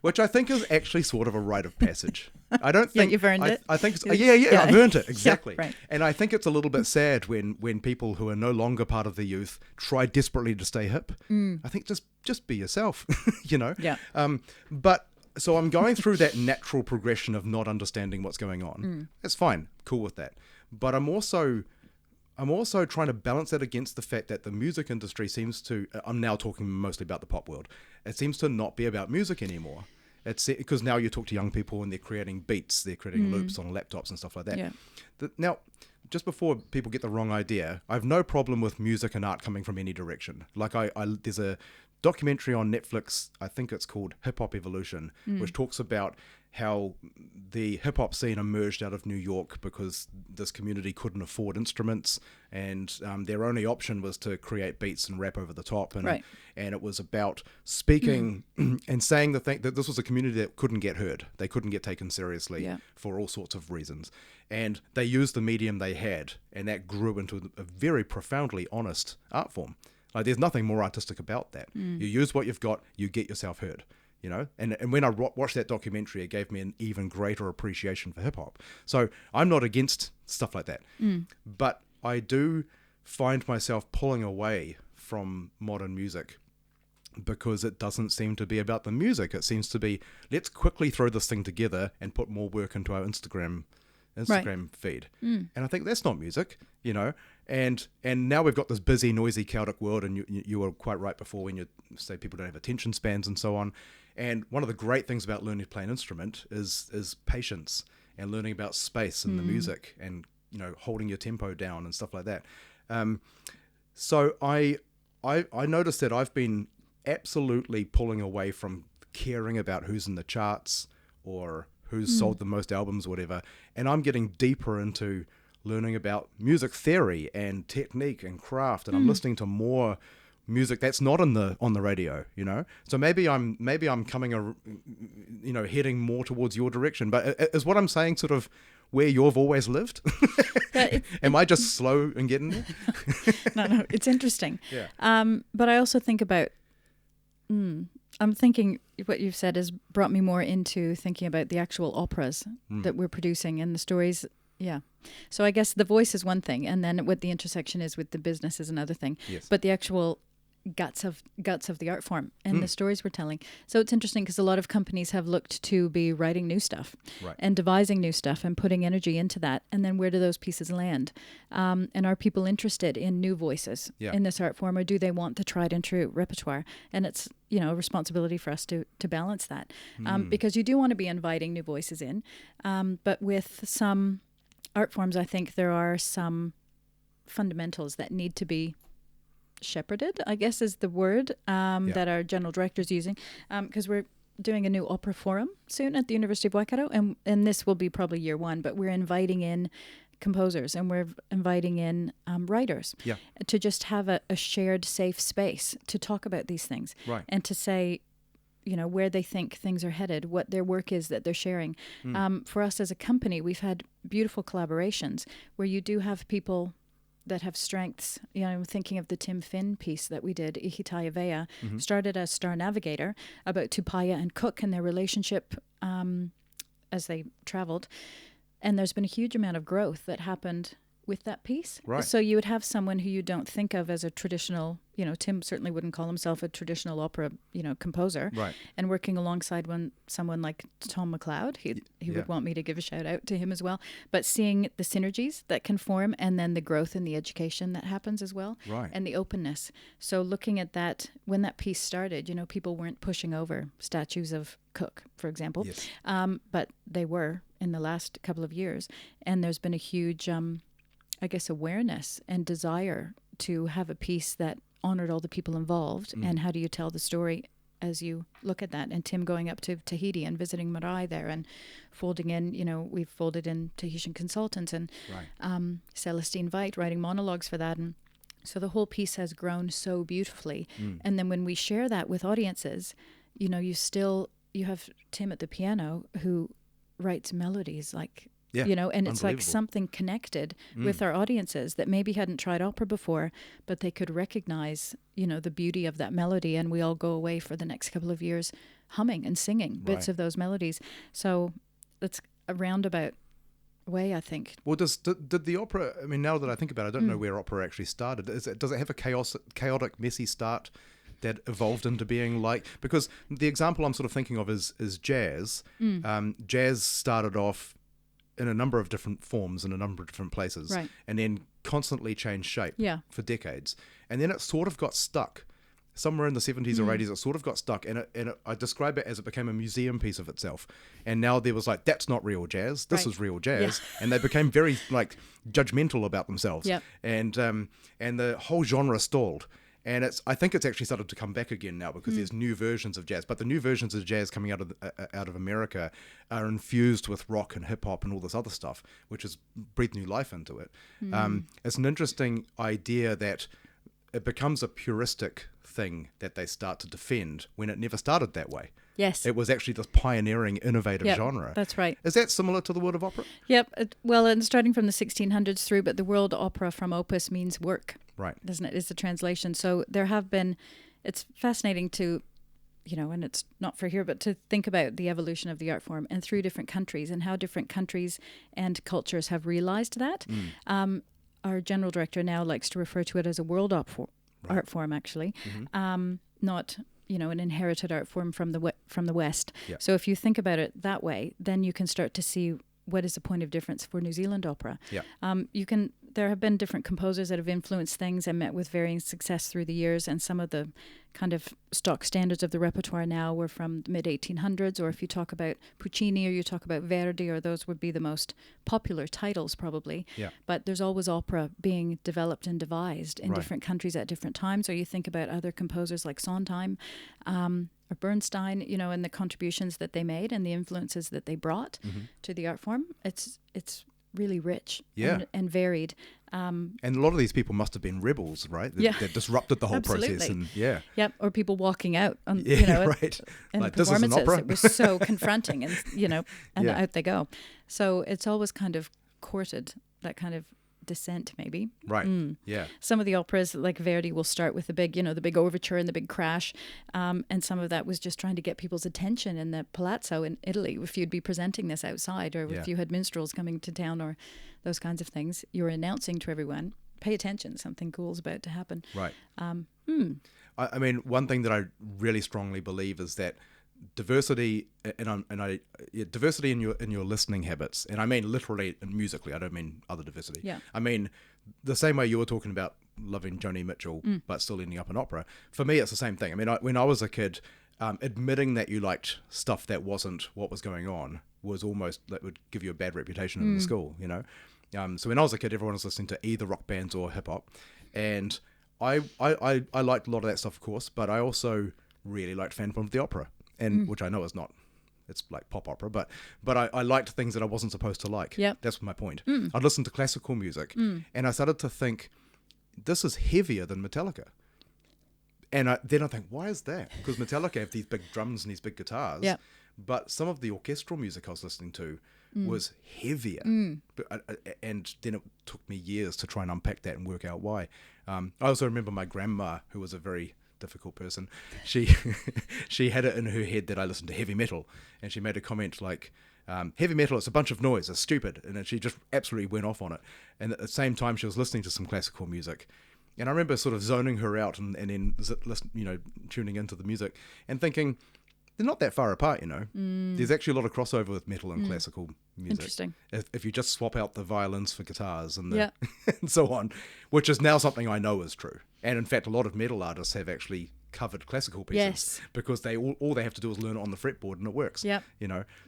which I think is actually sort of a rite of passage. I don't think you've earned it. I think it's, I've earned it, exactly. Yeah, right. And I think it's a little bit sad when people who are no longer part of the youth try desperately to stay hip. I think just be yourself, Yeah. But so I'm going through that natural progression of not understanding what's going on. It's fine, cool with that. But I'm also trying to balance that against the fact that the music industry seems to, I'm now talking mostly about the pop world, it seems to not be about music anymore. It's because now you talk to young people and they're creating beats, they're creating loops on laptops and stuff like that. Yeah. Now, just before people get the wrong idea, I have no problem with music and art coming from any direction. Like there's a documentary on Netflix, I think it's called Hip Hop Evolution, which talks about how the hip hop scene emerged out of New York because this community couldn't afford instruments, and their only option was to create beats and rap over the top, and it was about speaking and saying the thing that this was a community that couldn't get heard, they couldn't get taken seriously for all sorts of reasons, and they used the medium they had, and that grew into a very profoundly honest art form. Like, there's nothing more artistic about that. You use what you've got, you get yourself heard. And when I watched that documentary, it gave me an even greater appreciation for hip hop. So I'm not against stuff like that, but I do find myself pulling away from modern music because it doesn't seem to be about the music. It seems to be, let's quickly throw this thing together and put more work into our Instagram feed. And I think that's not music, And now we've got this busy, noisy, chaotic world, and you were quite right before when you say people don't have attention spans and so on. And one of the great things about learning to play an instrument is patience and learning about space and the music and, holding your tempo down and stuff like that. So I noticed that I've been absolutely pulling away from caring about who's in the charts or who's sold the most albums or whatever. And I'm getting deeper into learning about music theory and technique and craft. And I'm listening to more music that's not on the radio, So maybe I'm coming heading more towards your direction. But is what I'm saying sort of where you've always lived? Am I just slow in getting there? No, it's interesting. Yeah. But I also think about. I'm thinking what you've said has brought me more into thinking about the actual operas that we're producing and the stories. Yeah. So I guess the voice is one thing, and then what the intersection is with the business is another thing. Yes. But the actual guts of the art form and the stories we're telling. So it's interesting because a lot of companies have looked to be writing new stuff and devising new stuff and putting energy into that. And then where do those pieces land? And are people interested in new voices in this art form, or do they want the tried and true repertoire? And it's, a responsibility for us to balance that because you do want to be inviting new voices in. But with some art forms, I think there are some fundamentals that need to be shepherded, I guess is the word that our general director is using, because we're doing a new opera forum soon at the University of Waikato, and this will be probably year one, but we're inviting in composers and we're inviting in writers to just have a shared safe space to talk about these things and to say where they think things are headed, what their work is that they're sharing. For us as a company, we've had beautiful collaborations where you do have people that have strengths. I'm thinking of the Tim Finn piece that we did, Ihitaya Vea, started as Star Navigator, about Tupaya and Cook and their relationship as they traveled. And there's been a huge amount of growth that happened with that piece. Right. So you would have someone who you don't think of as a traditional, Tim certainly wouldn't call himself a traditional opera, composer. Right. And working alongside someone like Tom McLeod, he would want me to give a shout out to him as well. But seeing the synergies that can form and then the growth in the education that happens as well. Right. And the openness. So looking at that, when that piece started, people weren't pushing over statues of Cook, for example. Yes. But they were in the last couple of years. And there's been a huge awareness and desire to have a piece that honored all the people involved. And how do you tell the story as you look at that? And Tim going up to Tahiti and visiting Marae there and folding in, we've folded in Tahitian consultants and Celestine Veit writing monologues for that. And so the whole piece has grown so beautifully. And then when we share that with audiences, you have Tim at the piano who writes melodies like, and it's like something connected with our audiences that maybe hadn't tried opera before, but they could recognize, the beauty of that melody. And we all go away for the next couple of years humming and singing bits of those melodies. So that's a roundabout way, I think. Well, did the opera, now that I think about it, I don't know where opera actually started. Does it have a chaotic, messy start that evolved into being like, because the example I'm sort of thinking of is jazz. Jazz started off in a number of different forms in a number of different places, and then constantly changed shape for decades. And then it sort of got stuck. Somewhere in the 70s or 80s, it sort of got stuck, and I describe it as it became a museum piece of itself. And now there was like, that's not real jazz, this is real jazz. And they became very like judgmental about themselves. And the whole genre stalled. And I think it's actually started to come back again now because there's new versions of jazz. But the new versions of jazz coming out of America are infused with rock and hip hop and all this other stuff, which has breathed new life into it. It's an interesting idea that it becomes a puristic thing that they start to defend when it never started that way. Yes. It was actually this pioneering, innovative genre. That's right. Is that similar to the world of opera? Yep. And starting from the 1600s through, but the world opera from opus means work. Right. Doesn't it? Is the translation. So there have been, it's fascinating to, and it's not for here, but to think about the evolution of the art form and through different countries and how different countries and cultures have realized that. Our general director now likes to refer to it as a world art form, actually, not an inherited art form from the West. Yep. So if you think about it that way, then you can start to see what is the point of difference for New Zealand opera. Yep. There have been different composers that have influenced things and met with varying success through the years, and some of the kind of stock standards of the repertoire now were from the mid-1800s, or if you talk about Puccini or you talk about Verdi, or those would be the most popular titles probably. Yeah. But there's always opera being developed and devised in different countries at different times, or you think about other composers like Sondheim or Bernstein, and the contributions that they made and the influences that they brought to the art form. It's really rich and varied. And a lot of these people must have been rebels, right? That disrupted the whole process. And or people walking out on, right. in like, performances. This is an opera? It was so confronting, and and out they go. So it's always kind of courted that kind of dissent, maybe. Right. Yeah. Some of the operas, like Verdi, will start with the big overture and the big crash, and some of that was just trying to get people's attention in the Palazzo in Italy. If you'd be presenting this outside, or if you had minstrels coming to town, or those kinds of things, you were announcing to everyone, pay attention, something cool's about to happen. Right. I mean, one thing that I really strongly believe is that diversity diversity in your listening habits, and I mean literally and musically. I don't mean other diversity. Yeah. I mean the same way you were talking about loving Joni Mitchell but still ending up in opera. For me, it's the same thing. I mean, when I was a kid, admitting that you liked stuff that wasn't what was going on was almost, that would give you a bad reputation in the school. So when I was a kid, everyone was listening to either rock bands or hip hop, and I liked a lot of that stuff, of course, but I also really liked Phantom of the Opera. And which I know is not, it's like pop opera, but I liked things that I wasn't supposed to like. Yep. That's my point. I'd listen to classical music, and I started to think, this is heavier than Metallica. And then I think, why is that? Because Metallica have these big drums and these big guitars, but some of the orchestral music I was listening to was heavier. And then it took me years to try and unpack that and work out why. I also remember my grandma, who was a very difficult person, she had it in her head that I listened to heavy metal, and she made a comment like, heavy metal, it's a bunch of noise, it's stupid, and she just absolutely went off on it. And at the same time, she was listening to some classical music, and I remember sort of zoning her out and then tuning into the music and thinking, they're not that far apart, There's actually a lot of crossover with metal and classical music. Interesting. If you just swap out the violins for guitars and and so on, which is now something I know is true. And in fact, a lot of metal artists have actually covered classical pieces because they all they have to do is learn it on the fretboard and it works. Yeah.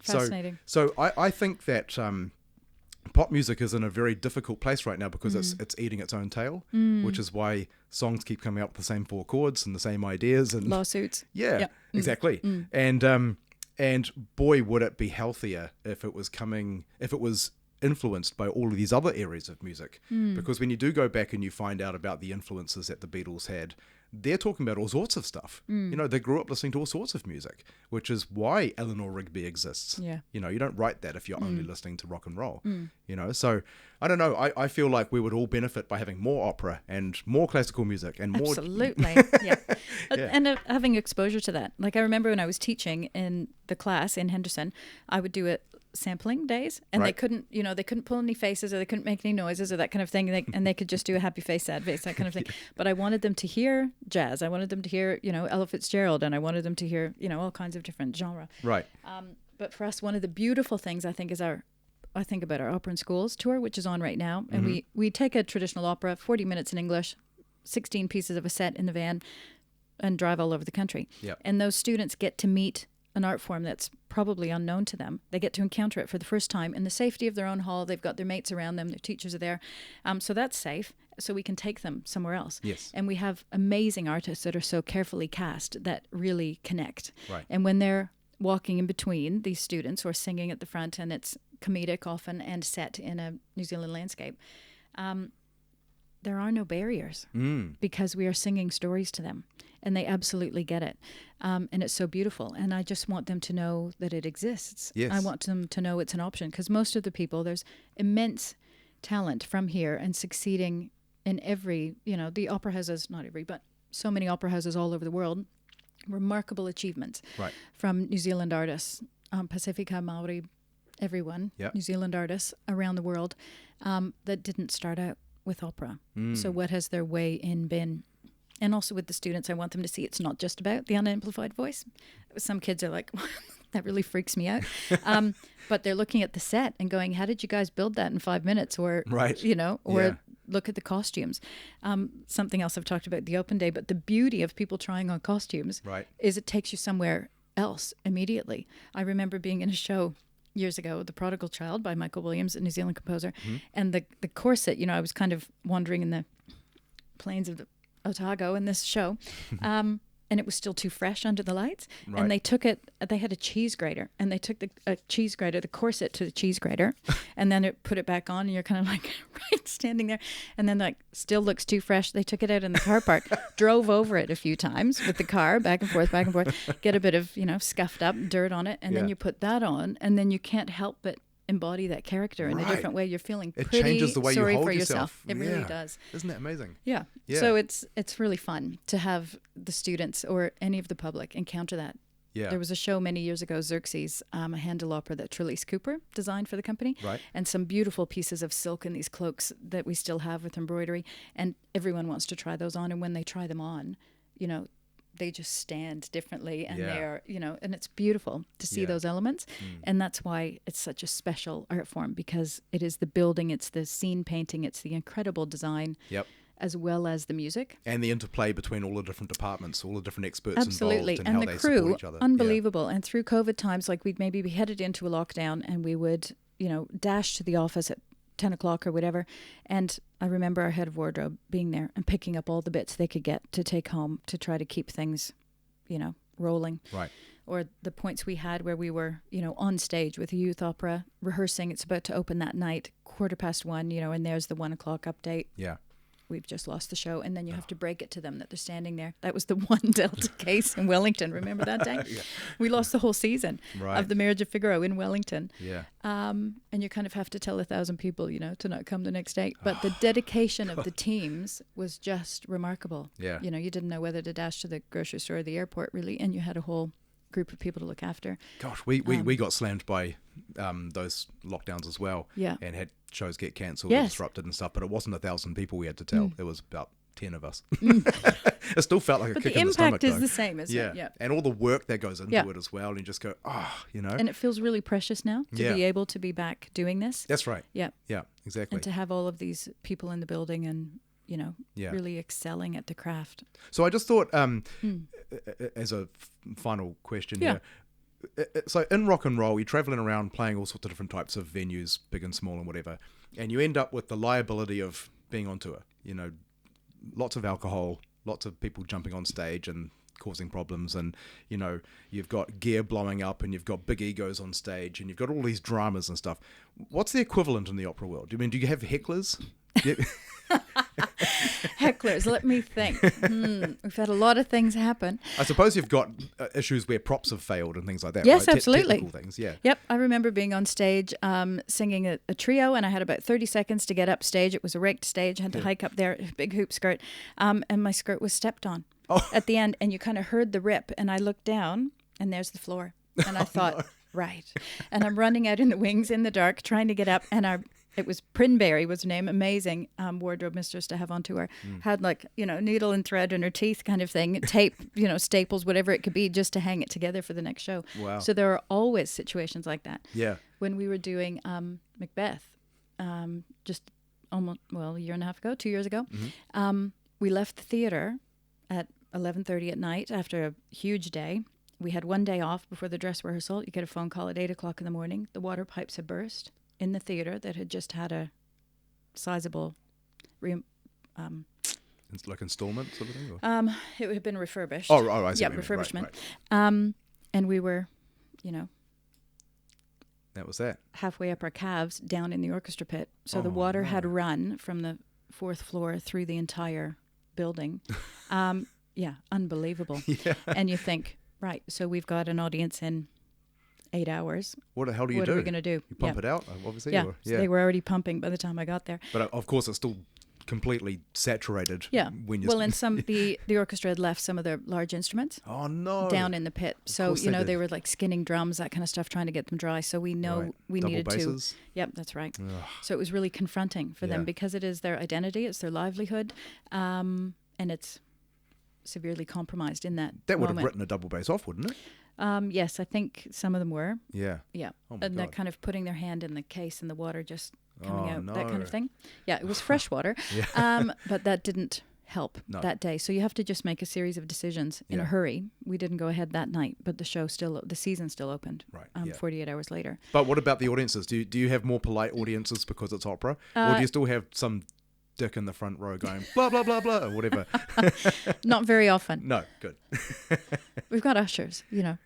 Fascinating. So I think that pop music is in a very difficult place right now because it's eating its own tail, which is why songs keep coming up with the same 4 chords and the same ideas and lawsuits. Yeah. Exactly. And boy, would it be healthier if it was influenced by all of these other areas of music. Because when you do go back and you find out about the influences that the Beatles had, they're talking about all sorts of stuff. They grew up listening to all sorts of music, which is why Eleanor Rigby exists. Yeah. You don't write that if you're only listening to rock and roll. So I don't know. I feel like we would all benefit by having more opera and more classical music and more. Absolutely. And having exposure to that. Like I remember when I was teaching in the class in Henderson, I would do it sampling days, and they couldn't pull any faces, or they couldn't make any noises or that kind of thing, and they could just do a happy face, sad face, that kind of thing. But I wanted them to hear jazz, I wanted them to hear Ella Fitzgerald, and I wanted them to hear all kinds of different genre. Right. But for us, one of the beautiful things I think about our Opera in Schools tour, which is on right now, and we take a traditional opera, 40 minutes in English, 16 pieces of a set in the van, and drive all over the country. Yep. And those students get to meet an art form that's probably unknown to them. They get to encounter it for the first time in the safety of their own hall. They've got their mates around them. Their teachers are there. So that's safe. So we can take them somewhere else. Yes. And we have amazing artists that are so carefully cast that really connect. Right. And when they're walking in between these students or singing at the front, and it's comedic often and set in a New Zealand landscape, there are no barriers because we are singing stories to them. And they absolutely get it. And it's so beautiful. And I just want them to know that it exists. Yes. I want them to know it's an option. Because most of the people, there's immense talent from here and succeeding in every, the opera houses, not every, but so many opera houses all over the world. Remarkable achievements from New Zealand artists, Pacifica, Maori, everyone, New Zealand artists around the world that didn't start out with opera. So what has their way in been? And also with the students, I want them to see it's not just about the unamplified voice. Some kids are like, that really freaks me out. But they're looking at the set and going, how did you guys build that in 5 minutes? Or, look at the costumes. Something else I've talked about the open day, but the beauty of people trying on costumes is it takes you somewhere else immediately. I remember being in a show years ago, The Prodigal Child by Michael Williams, a New Zealand composer. And the corset, I was kind of wandering in the plains of the Otago in this show. and it was still too fresh under the lights. Right. And they had a cheese grater, and they took the cheese grater, the corset to the cheese grater, and then put it back on, and you're kind of like right standing there. And then like, still looks too fresh. They took it out in the car park, drove over it a few times with the car, back and forth, get a bit of, scuffed up dirt on it. And then you put that on, and then you can't help but embody that character in a different way. You're feeling pretty changes the way sorry you hold for yourself. It really does. Isn't that amazing? Yeah. So it's really fun to have the students or any of the public encounter that. Yeah. There was a show many years ago, Xerxes, a Handel opera that Trelise Cooper designed for the company. Right. And some beautiful pieces of silk in these cloaks that we still have with embroidery. And everyone wants to try those on. And when they try them on, they just stand differently, and they're, and it's beautiful to see those elements. And that's why it's such a special art form, because it is the building, it's the scene painting, it's the incredible design, as well as the music. And the interplay between all the different departments, all the different experts Absolutely. involved, and how the they crew, support each other. Unbelievable. And through COVID times, like we'd maybe be headed into a lockdown, and we would, dash to the office at 10 o'clock or whatever. And I remember our head of wardrobe being there and picking up all the bits they could get to take home to try to keep things, rolling. Right. Or the points we had where we were, on stage with a youth opera, rehearsing. It's about to open that night, 1:15, and there's the 1 o'clock update. Yeah. We've just lost the show. And then you have to break it to them that they're standing there. That was the one Delta case in Wellington. Remember that day? We lost the whole season of the Marriage of Figaro in Wellington. Yeah. And you kind of have to tell 1,000 people, to not come the next day. But the dedication of the teams was just remarkable. Yeah. You didn't know whether to dash to the grocery store or the airport, really. And you had a whole group of people to look after. Gosh, we got slammed by those lockdowns as well. Yeah. And had shows get cancelled or disrupted and stuff, but it wasn't 1,000 people we had to tell. It was about 10 of us. It still felt like a kick in the stomach, But the impact is though. the same, isn't it? Yeah. And all the work that goes into it as well, and you just go, And it feels really precious now to be able to be back doing this. That's right. Yeah. Yeah, exactly. And to have all of these people in the building and, really excelling at the craft. So I just thought, as a final question here, so in rock and roll, you're traveling around playing all sorts of different types of venues, big and small and whatever, and you end up with the liability of being on tour. Lots of alcohol, lots of people jumping on stage and causing problems, and you've got gear blowing up, and you've got big egos on stage, and you've got all these dramas and stuff. What's the equivalent in the opera world? Do you have hecklers? Hecklers, let me think. We've had a lot of things happen. I suppose you've got issues where props have failed and things like that. Yes, right? absolutely. Technical things, yeah. Yep, I remember being on stage singing a trio, and I had about 30 seconds to get up stage. It was a raked stage. I had to hike up there, big hoop skirt, and my skirt was stepped on at the end, and you kind of heard the rip, and I looked down, and there's the floor. And I thought, right. And I'm running out in the wings in the dark, trying to get up, and it was Prinberry was her name, amazing wardrobe mistress to have on tour. Had needle and thread in her teeth kind of thing, tape, staples, whatever it could be, just to hang it together for the next show. Wow. So there are always situations like that. Yeah. When we were doing Macbeth, just almost, a year and a half ago, 2 years ago, we left the theater at 11:30 at night after a huge day. We had one day off before the dress rehearsal. You get a phone call at 8 o'clock in the morning. The water pipes had burst in the theater that had just had a sizable It's like installment sort of thing? Or? It had been refurbished. Oh, I see. Yeah, refurbishment. Right. And we were, that was that. halfway up our calves down in the orchestra pit. So the water had run from the fourth floor through the entire building. Unbelievable. Yeah. And you think, right, so we've got an audience in 8 hours. What the hell do you do? What are we going to do? You pump it out, obviously? Yeah. Or, So they were already pumping by the time I got there. But of course, it's still completely saturated. Yeah. When you're well, and the orchestra had left some of their large instruments. Oh, no. Down in the pit. So, they were like skinning drums, that kind of stuff, trying to get them dry. So we know we Double needed basses. to. Yep, that's right. Ugh. So it was really confronting for them because it is their identity, it's their livelihood, and it's severely compromised in that That would moment. have written a double bass off, wouldn't it? Yes, I think some of them were. Yeah. Yeah. Oh my And they're God. kind of putting their hand in the case and the water just coming out, no. that kind of thing. Yeah, it was fresh water, but that didn't help that day. So you have to just make a series of decisions in a hurry. We didn't go ahead that night, but the season still opened 48 hours later. But what about the audiences? Do you have more polite audiences because it's opera? Or do you still have some dick in the front row going blah blah blah blah or whatever. Not very often. No, good. We've got ushers, Yeah.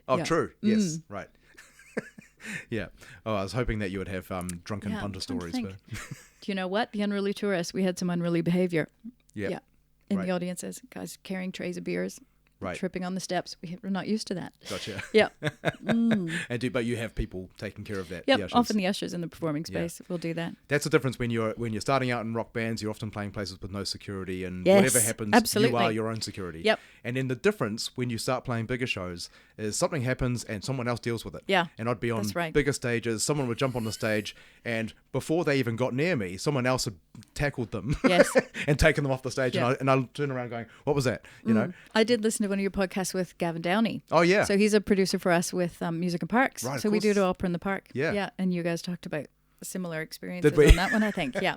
Oh, yeah. True. Yes, right. Yeah. Oh, I was hoping that you would have drunken punter stories. But do you know what? The Unruly Tourists, we had some unruly behavior. Yep. Yeah. In the audiences, guys carrying trays of beers. Right. Tripping on the steps. We're not used to that. Gotcha. Yeah. But you have people taking care of that. Yeah, often the ushers in the performing space will do that. That's the difference when you're starting out in rock bands. You're often playing places with no security, and whatever happens, you are your own security. Yep. And then the difference when you start playing bigger shows is something happens and someone else deals with it. Yeah. And I'd be on bigger stages. Someone would jump on the stage, and before they even got near me, someone else had tackled them. Yes. And taken them off the stage, and I'll turn around going, "What was that?" You know. I did listen to one of your podcasts with Gavin Downey. Oh yeah. So he's a producer for us with Music and Parks. Right, so we do the Opera in the Park. Yeah. Yeah. And you guys talked about similar experiences on that one, I think. Yeah.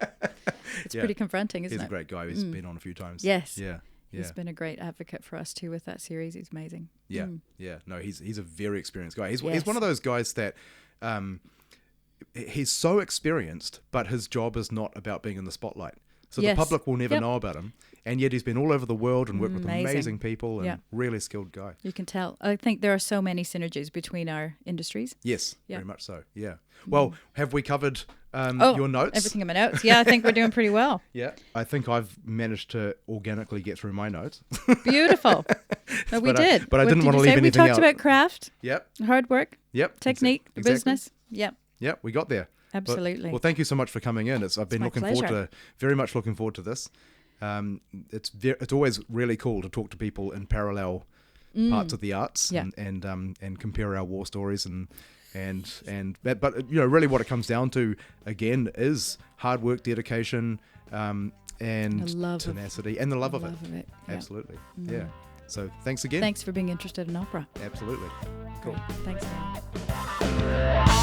It's pretty confronting, isn't it? He's a great guy. He's been on a few times. Yes. Yeah. He's been a great advocate for us too with that series. He's amazing. Yeah. Yeah. No, he's a very experienced guy. He's one of those guys that he's so experienced, but his job is not about being in the spotlight. So the public will never know about him. And yet he's been all over the world and worked with amazing people and really skilled guy. You can tell. I think there are so many synergies between our industries. Yes, very much so. Yeah. Well, have we covered your notes? Everything in my notes. Yeah, I think we're doing pretty well. Yeah. I think I've managed to organically get through my notes. Beautiful. No, we did. But I didn't want to leave anything out. We talked about craft. Yep. Hard work. Yep. Technique. Exactly. Business. Yep. Yep, we got there. Absolutely. Well, thank you so much for coming in. I've been very much looking forward to this. It's always really cool to talk to people in parallel parts of the arts and compare our war stories but really what it comes down to again is hard work, dedication, and tenacity and the love of it. Yeah. Absolutely. Yeah. So thanks again. Thanks for being interested in opera. Absolutely. Cool. Great. Thanks, Danny.